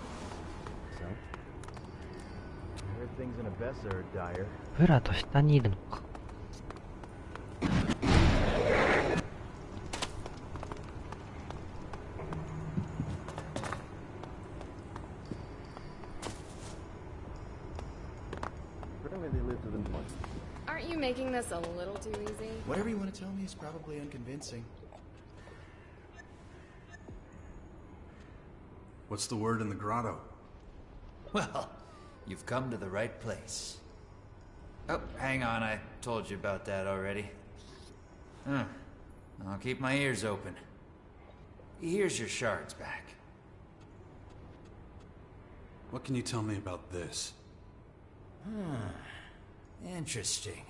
ブラド下にいるのか。Aren't you making this a little too easy? Whatever you want to tell me is probably unconvincing. What's the word in the grotto? Well, you've come to the right place. Oh, hang on, I told you about that already. I'll keep my ears open. Here's your shards back. What can you tell me about this? Interesting.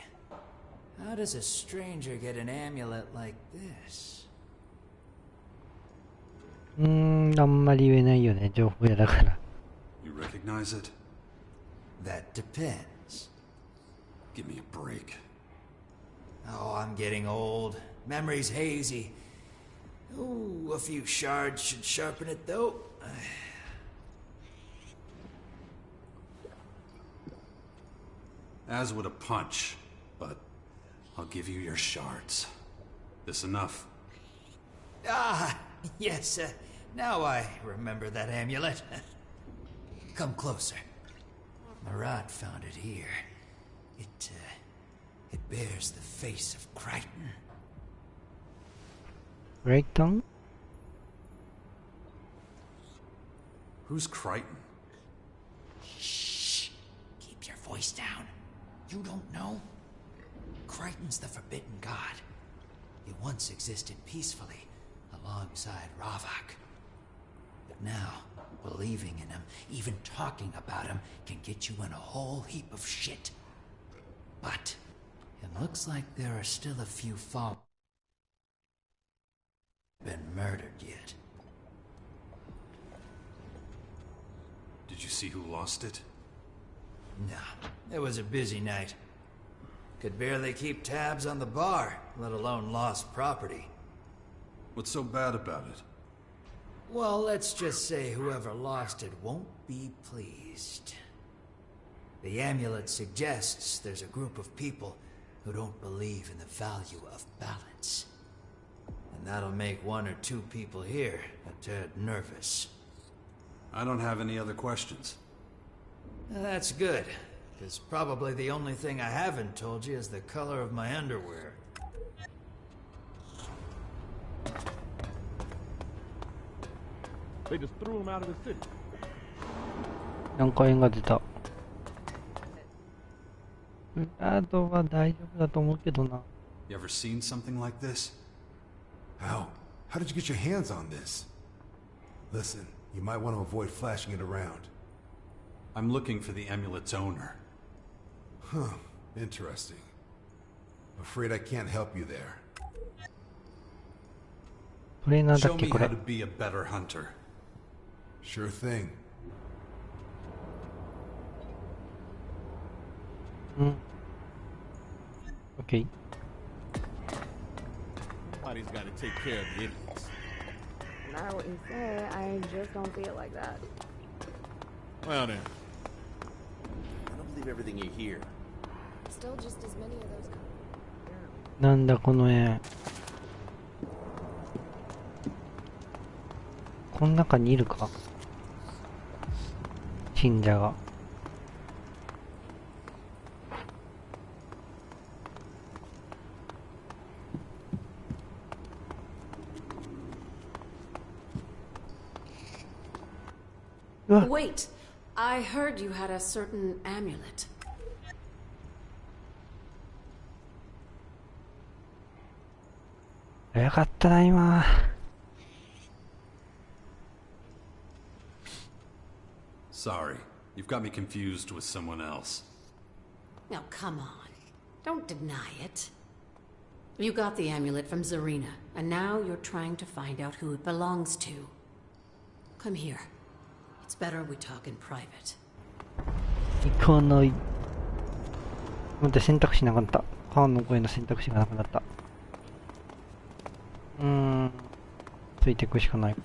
How does a stranger get an amulet like this? あんまり言えないよね、情報屋だから。You recognize it? That depends. Give me a break. Oh, I'm getting old. Memory's hazy. Ooh, a few shards should sharpen it, though. As would a punch, but I'll give you your shards. This enough? Ah, yes, now I remember that amulet. Come closer. Marat found it here. It bears the face of Crichton. Crichton? Who's Crichton? Shh! Keep your voice down. You don't know? Crichton's the Forbidden God. He once existed peacefully alongside Ravak. But now, believing in him, even talking about him, can get you in a whole heap of shit. But it looks like there are still a few followers been murdered yet. Did you see who lost it? No, it was a busy night. Could barely keep tabs on the bar, let alone lost property. What's so bad about it? Well, let's just say whoever lost it won't be pleased. The amulet suggests there's a group of people who don't believe in the value of balance. And that'll make one or two people here a tad nervous. I don't have any other questions. That's good, because probably the only thing I haven't told you is the color of my underwear. They just threw him out of the city. なんか円が出た。ブラードは大丈夫だと思うけどな。You ever seen something like this? How? How did you get your hands on this? Listen, you might want to avoid flashing it around. I'm looking for the amulet's owner. Huh. Interesting. Afraid I can't help you there. トレーナーだ Show っけ me こ how れ。 to be a better hunter. Sure thing. うん。OK。 Somebody's got to take care of the idiots. No matter what you say, I just don't see it like that. Well then. I don't believe everything you hear. Still just as many of those. なんだこの絵。この中にいるか信者が。Wait, I heard you had a certain amulet. 早かったな今。Sorry, you've got me confused with someone else. Now, come on. Don't deny it. You got the amulet from Zarina, and now you're trying to find out who it belongs to. Come here. It's better we talk in private. 行かない。待って選択肢なかった。カーンの声の選択肢がなくなった。ついていくしかないか。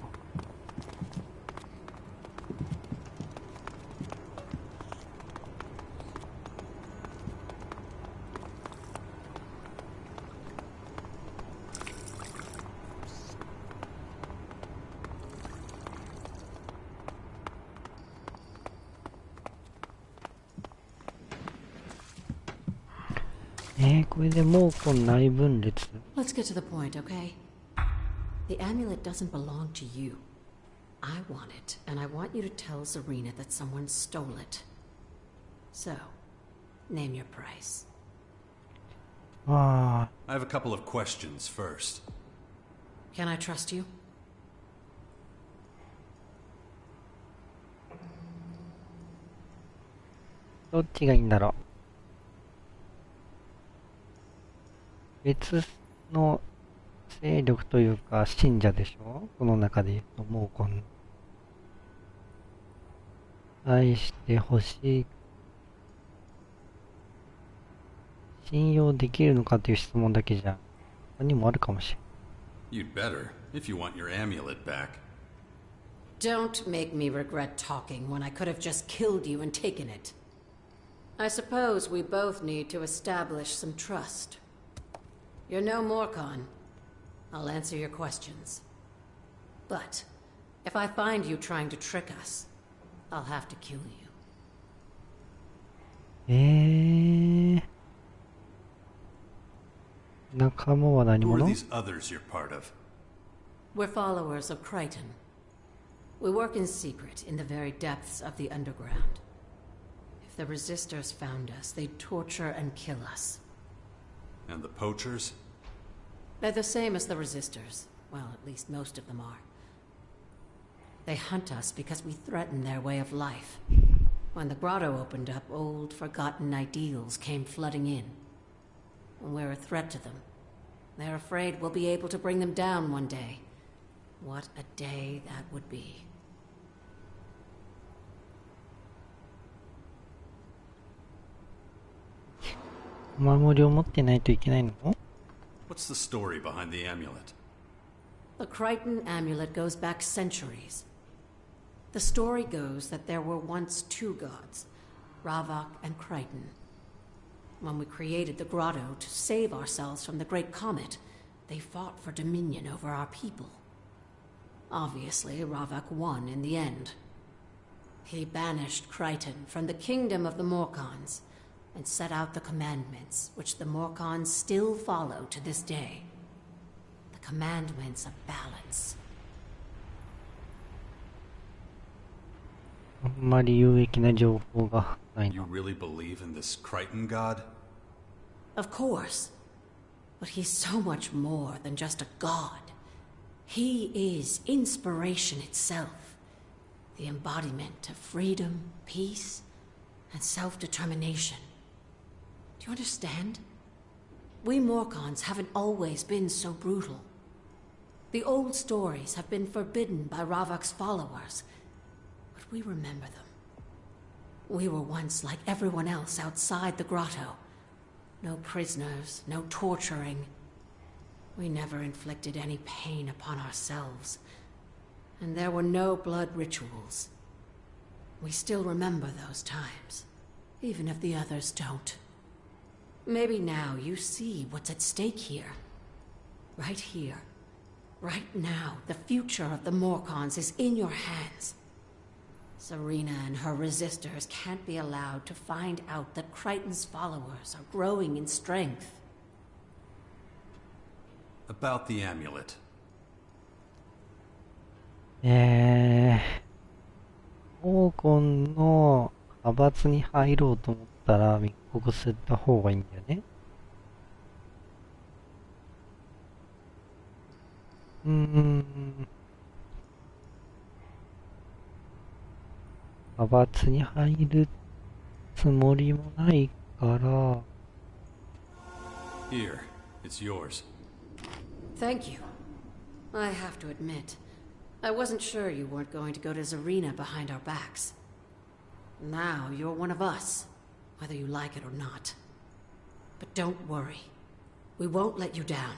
これでもうこの内分裂。 Let's get to the point, okay? The amulet doesn't belong to you. I want it, and I want you to tell Zarina that someone stole it. So, name your price. I have a couple of questions first. Can I trust you? どっちがいいんだろう。別の勢力というか信者でしょ、この中で言うともうこの愛してほしい、信用できるのかという質問だけじゃ他にもあるかもしれん。 You'd better, if you want your amulet back. Don't make me regret talking when I could have just killed you and taken it. I suppose we both need to establish some trust. You're no Morcon. I'll answer your questions. But if I find you trying to trick us, I'll have to kill you. 仲間は何 Who are 者？ these others you're part of? We're followers of Crichton. We work in secret in the very depths of the underground. If the Resistors found us, they'd torture and kill us. And the poachers? They're the same as the Resistors. Well, at least most of them are. They hunt us because we threaten their way of life. When the grotto opened up, old, forgotten ideals came flooding in. We're a threat to them. They're afraid we'll be able to bring them down one day. What a day that would be. お守りを持ってないといけないの？ What's the story behind the amulet? The Crichton amulet goes back centuries. The story goes that there were once two gods, Ravak and Crichton. When we created the grotto to save ourselves from the Great Comet, they fought for dominion over our people. Obviously, Ravak won in the end. He banished Crichton from the kingdom of the Morkans and set out the commandments, which the Morkans still follow to this day. The commandments of balance. あんまり有益な情報がないな。 You really believe in this Crichton god? Of course. But he's so much more than just a god. He is inspiration itself. The embodiment of freedom, peace, and self-determination. Do you understand? We Morkans haven't always been so brutal. The old stories have been forbidden by Ravak's followers, but we remember them. We were once like everyone else outside the grotto. No prisoners, no torturing. We never inflicted any pain upon ourselves. And there were no blood rituals. We still remember those times, even if the others don't. Maybe now you see what's at stake here. Right here. Right now, the future of the Morkans is in your hands. Serena and her resistors can't be allowed to find out that Crichton's followers are growing in strength. About the amulet. 黄金の派閥に入ろうと思ったら密告すった方がいいんだよね。派閥に入るつもりもないから。Here, it's yours. Thank you. I have to admit, I wasn't sure you weren't going to go to Zarina behind our backs. Now you're one of us, whether you like it or not. But don't worry. We won't let you down.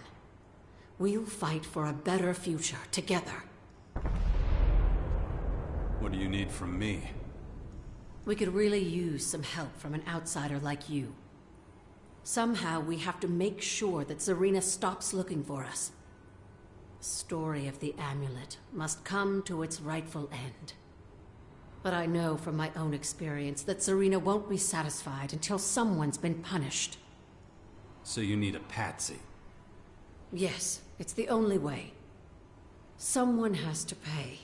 We'll fight for a better future together. What do you need from me? We could really use some help from an outsider like you. Somehow we have to make sure that Zarina stops looking for us. The story of the amulet must come to its rightful end. But I know from my own experience that Zarina won't be satisfied until someone's been punished. So you need a patsy? Yes, it's the only way. Someone has to pay.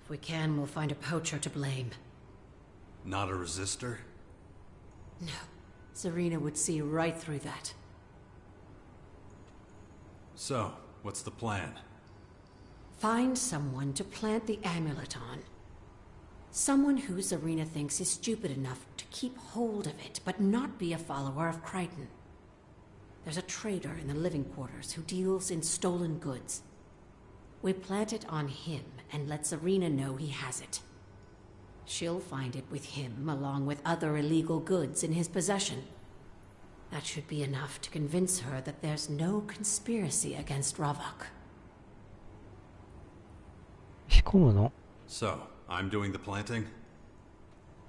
If we can, we'll find a poacher to blame. Not a resistor? No. Zarina would see right through that. So, what's the plan? Find someone to plant the amulet on. Someone who Zarina thinks is stupid enough to keep hold of it, but not be a follower of Crichton. There's a trader in the living quarters who deals in stolen goods. We plant it on him and let Zarina know he has it. She'll find it with him, along with other illegal goods in his possession. That should be enough to convince her that there's no conspiracy against Ravak. 仕込むの? So, I'm doing the planting?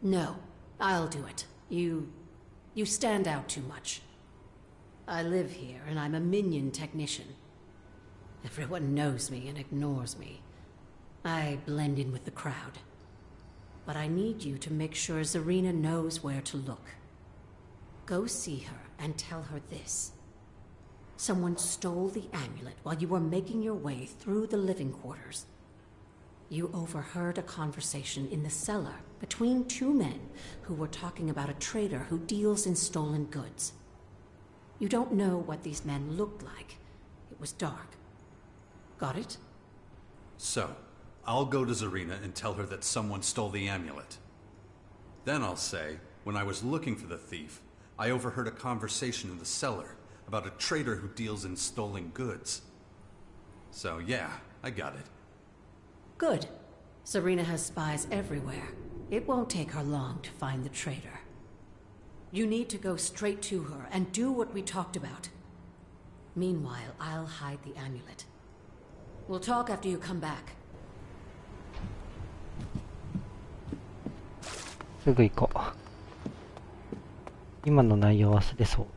No, I'll do it. You stand out too much. I live here, and I'm a minion technician. Everyone knows me and ignores me. I blend in with the crowd. But I need you to make sure Zarina knows where to look. Go see her and tell her this. Someone stole the amulet while you were making your way through the living quarters. You overheard a conversation in the cellar between two men who were talking about a trader who deals in stolen goods. You don't know what these men looked like. It was dark. Got it? So, I'll go to Zarina and tell her that someone stole the amulet. Then I'll say, when I was looking for the thief, I overheard a conversation in the cellar about a trader who deals in stolen goods. So yeah, I got it. Good. Zarina has spies everywhere. It won't take her long to find the trader. You need to go straight to her and do what we talked about. Meanwhile, I'll hide the amulet. We'll talk after you come back. すぐ行こう。今の内容忘れそう。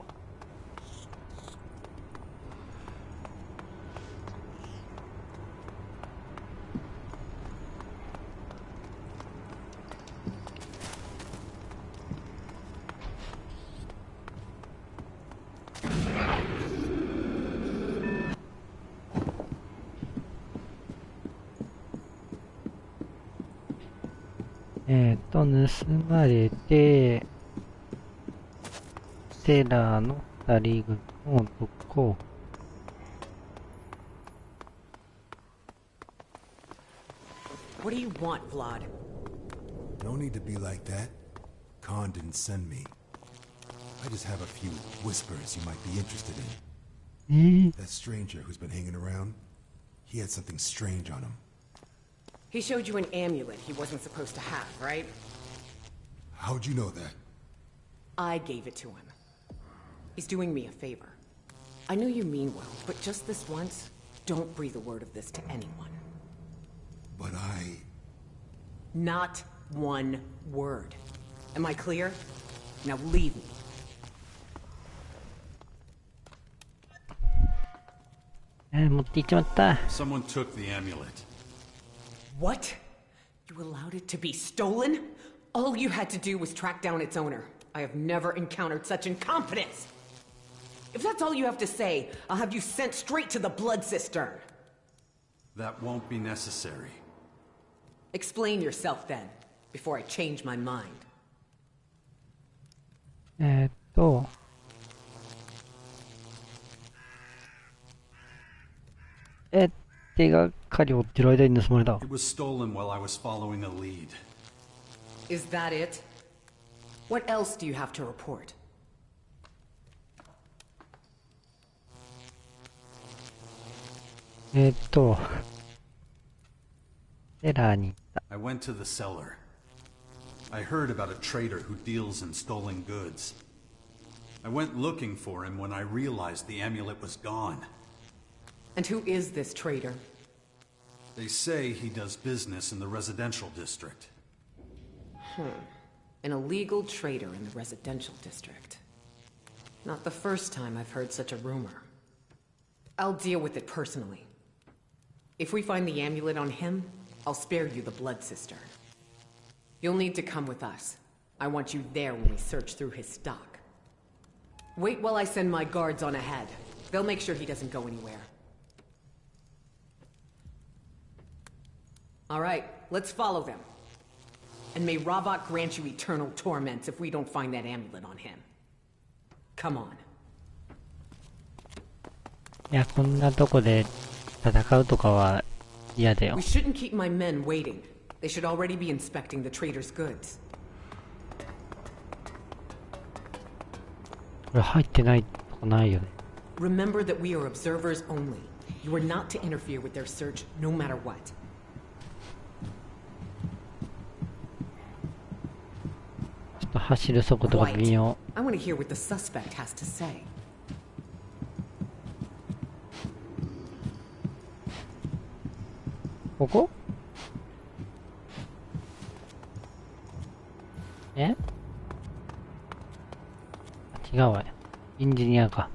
盗まれて、テラーの二人組の男。What do you want, Vlad? No need to be like that. Khan didn't send me. I just have a few whispers you might be interested in. That stranger who's been hanging around, he had something strange on him. He showed you an amulet he wasn't supposed to have, right? How'd you know that? I gave it to him. He's doing me a favor. I know you mean well, but just this once, don't breathe a word of this to anyone. But I... Not one word. Am I clear? Now leave me. Someone took the amulet. What? You allowed it to be stolen? All you had to do was track down its owner. I have never encountered such incompetence. If that's all you have to say, I'll have you sent straight to the blood cistern. That won't be necessary. Explain yourself then, before I change my mind. 手がかりを追ってる間に盗まれた。 It was stolen while I was following a lead. Is that it? What else do you have to report? テラーに行った。 I went to the cellar. I heard about a trader who deals in stolen goods. I went looking for him when I realized the amulet was gone. And who is this trader? They say he does business in the residential district. An illegal trader in the residential district. Not the first time I've heard such a rumor. I'll deal with it personally. If we find the amulet on him, I'll spare you the blood cistern. You'll need to come with us. I want you there when we search through his stock. Wait while I send my guards on ahead. They'll make sure he doesn't go anywhere. All right, let's follow them. And may Ravok grant you eternal torments if we don't find that amulet on him. Come on. いや、こんなとこで戦うとかは嫌だよ。 We shouldn't keep my men waiting. They should already be inspecting the trader's goods. これ入ってないとこないよね。 Remember that we are observers only. You are not to interfere with their search, no matter what. ちょっと走る速度が微妙。 I want to hear what the suspect has to say. ここ？え？違うわよ。エンジニアか。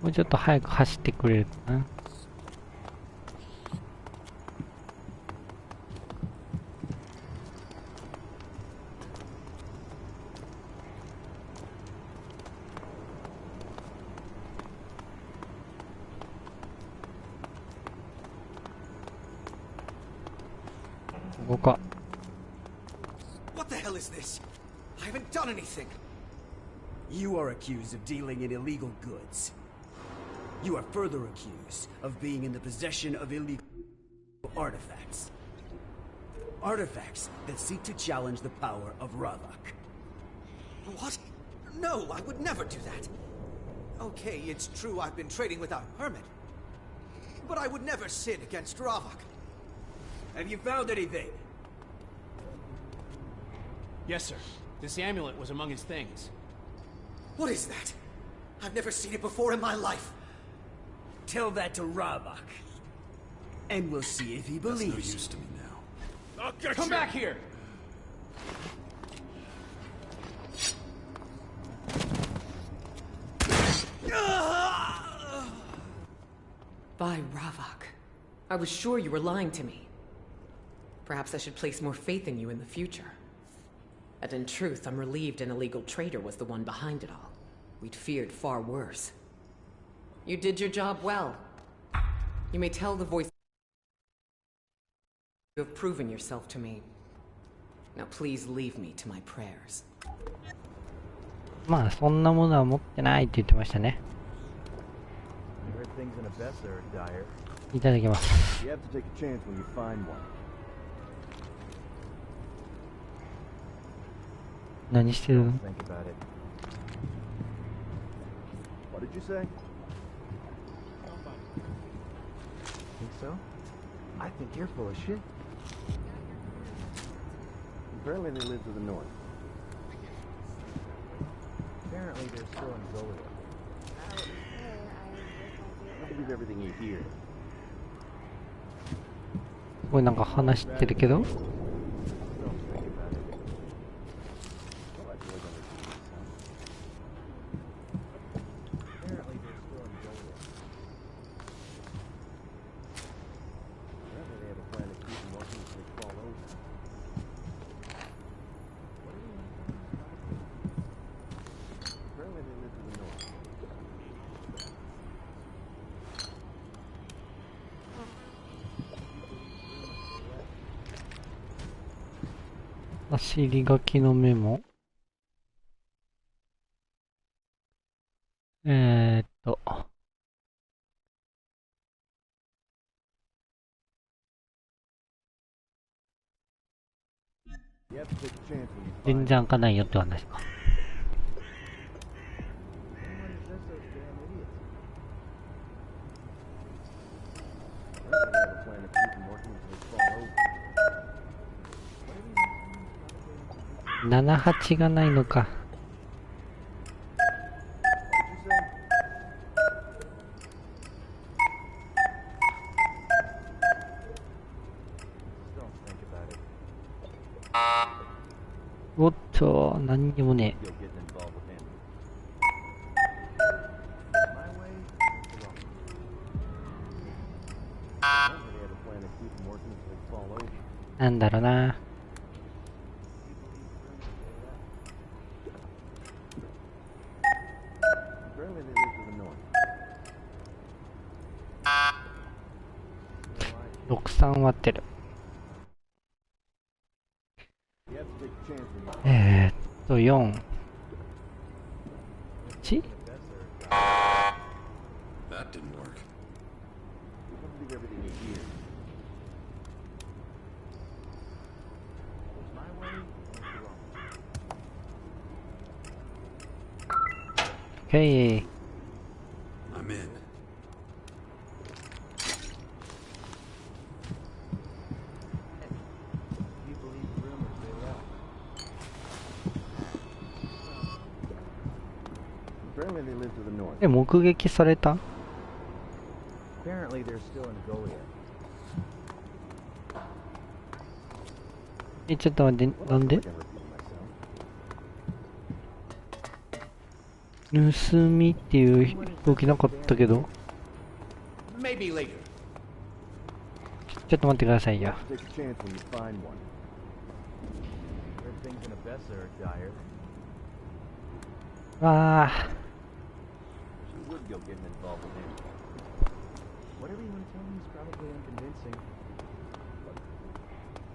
もうちょっと早く走ってくれるかな。ここか。 What the hell is this? I haven't done anything. You are accused of dealing in illegal goods. You are further accused of being in the possession of illegal artifacts. Artifacts that seek to challenge the power of Ravak. What? No, I would never do that. Okay, it's true I've been trading with our hermit. But I would never sin against Ravak. Have you found anything? Yes, sir. This amulet was among his things. What is that? I've never seen it before in my life. Tell that to Ravak. And we'll see if he believes. That's no use to me now. I'll get Come back here! By Ravak. I was sure you were lying to me. Perhaps I should place more faith in you in the future. And in truth, I'm relieved an illegal trader was the one behind it all. We'd feared far worse. You did your job well. You may tell the voice you have proven yourself to me. Now please leave me to my prayers. まあそんなものは持ってないって言ってましたね。いただきます。何してるの？ What did you say? Think so? I think you're full of shit. Apparently they live to the north. Apparently they're still in Zolia. I believe everything you hear. すごいなんか話してるけど。走り書きのメモ。全然開かないよって話か。78がないのか。おっと、何にもねえ。なんだろうな。63割ってる。4。1？ That didn't work. Okay. I'm in. Apparently they live to the north. 目撃された？ Apparently they're still in Golia. ちょっと待って、なんで？盗みっていう表記なかったけど。Maybe later. ちょっと待ってくださいよ。わあ。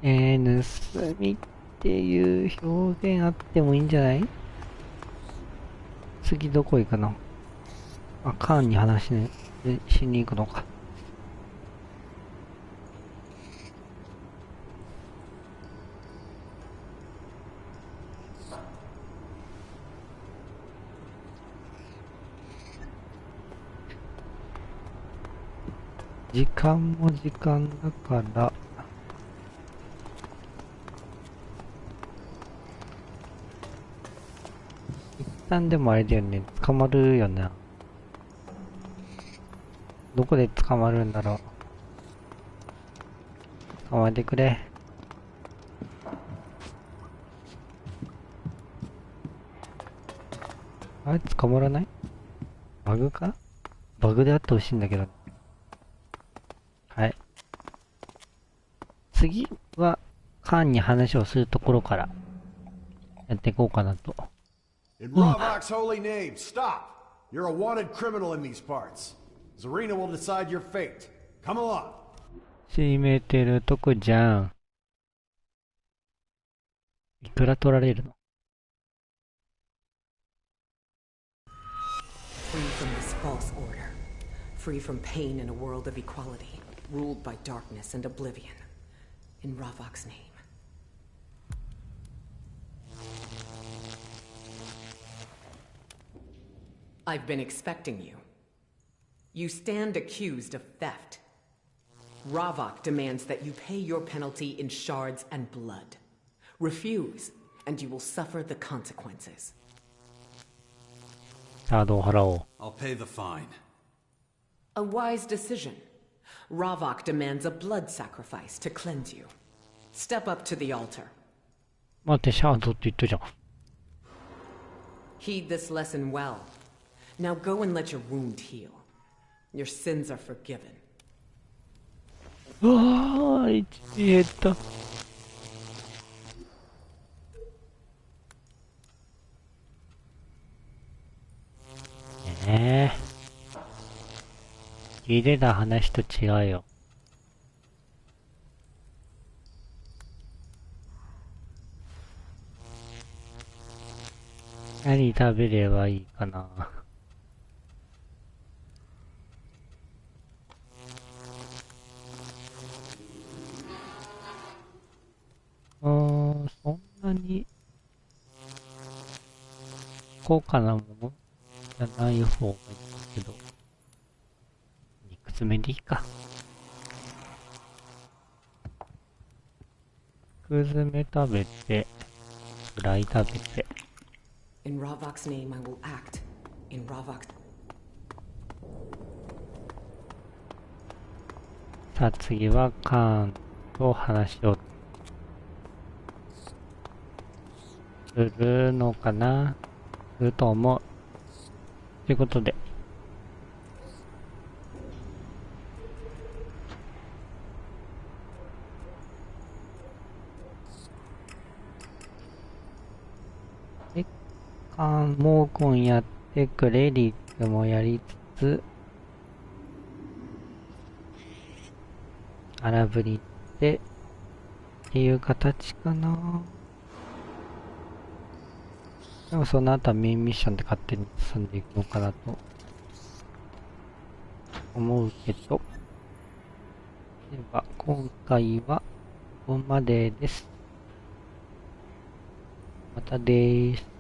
盗みっていう表現あってもいいんじゃない？次どこ行くかな。あ、カーンに話ね。しに行くのか。時間も時間だから、一旦でもあれだよね、捕まるよな。どこで捕まるんだろう。捕まえてくれ。あれ捕まらない？バグか？バグであってほしいんだけど。はい。次は、カーンに話をするところからやっていこうかなと。In Ravok's holy name, stop! You're a wanted criminal in these parts. Zarina will decide your fate. Come along. 閉めてるとこじゃん。いくら取られるの？ Free from this false order. Free from pain in a world of equality. Ruled by darkness and oblivion. In Ravok's name. I've been expecting you. You stand accused of theft. Ravok demands that you pay your penalty in shards and blood. Refuse, and you will suffer the consequences. I'll pay the fine. A wise decision. Ravok demands a blood sacrifice to cleanse you. Step up to the altar. 待って、シャードって言ったじゃん。Heed this lesson well. Now go and let your wound heal. Your sins are forgiven. うわー、1減った。聞いてた話と違うよ。何食べればいいかな。そんなに高価なものじゃない方がいいけど、肉詰めでいいか。肉詰め食べて、フライ食べて。In Ravok's name I will act. In Ravok. さあ次はカーンと話をするのかな？すると思う。ということで。モーコンやってくれ、リックもやりつつ、荒ぶりってっていう形かな。でもその後はメインミッションで勝手に進んでいくのかなと思うけど。では今回はここまでです。またでーす。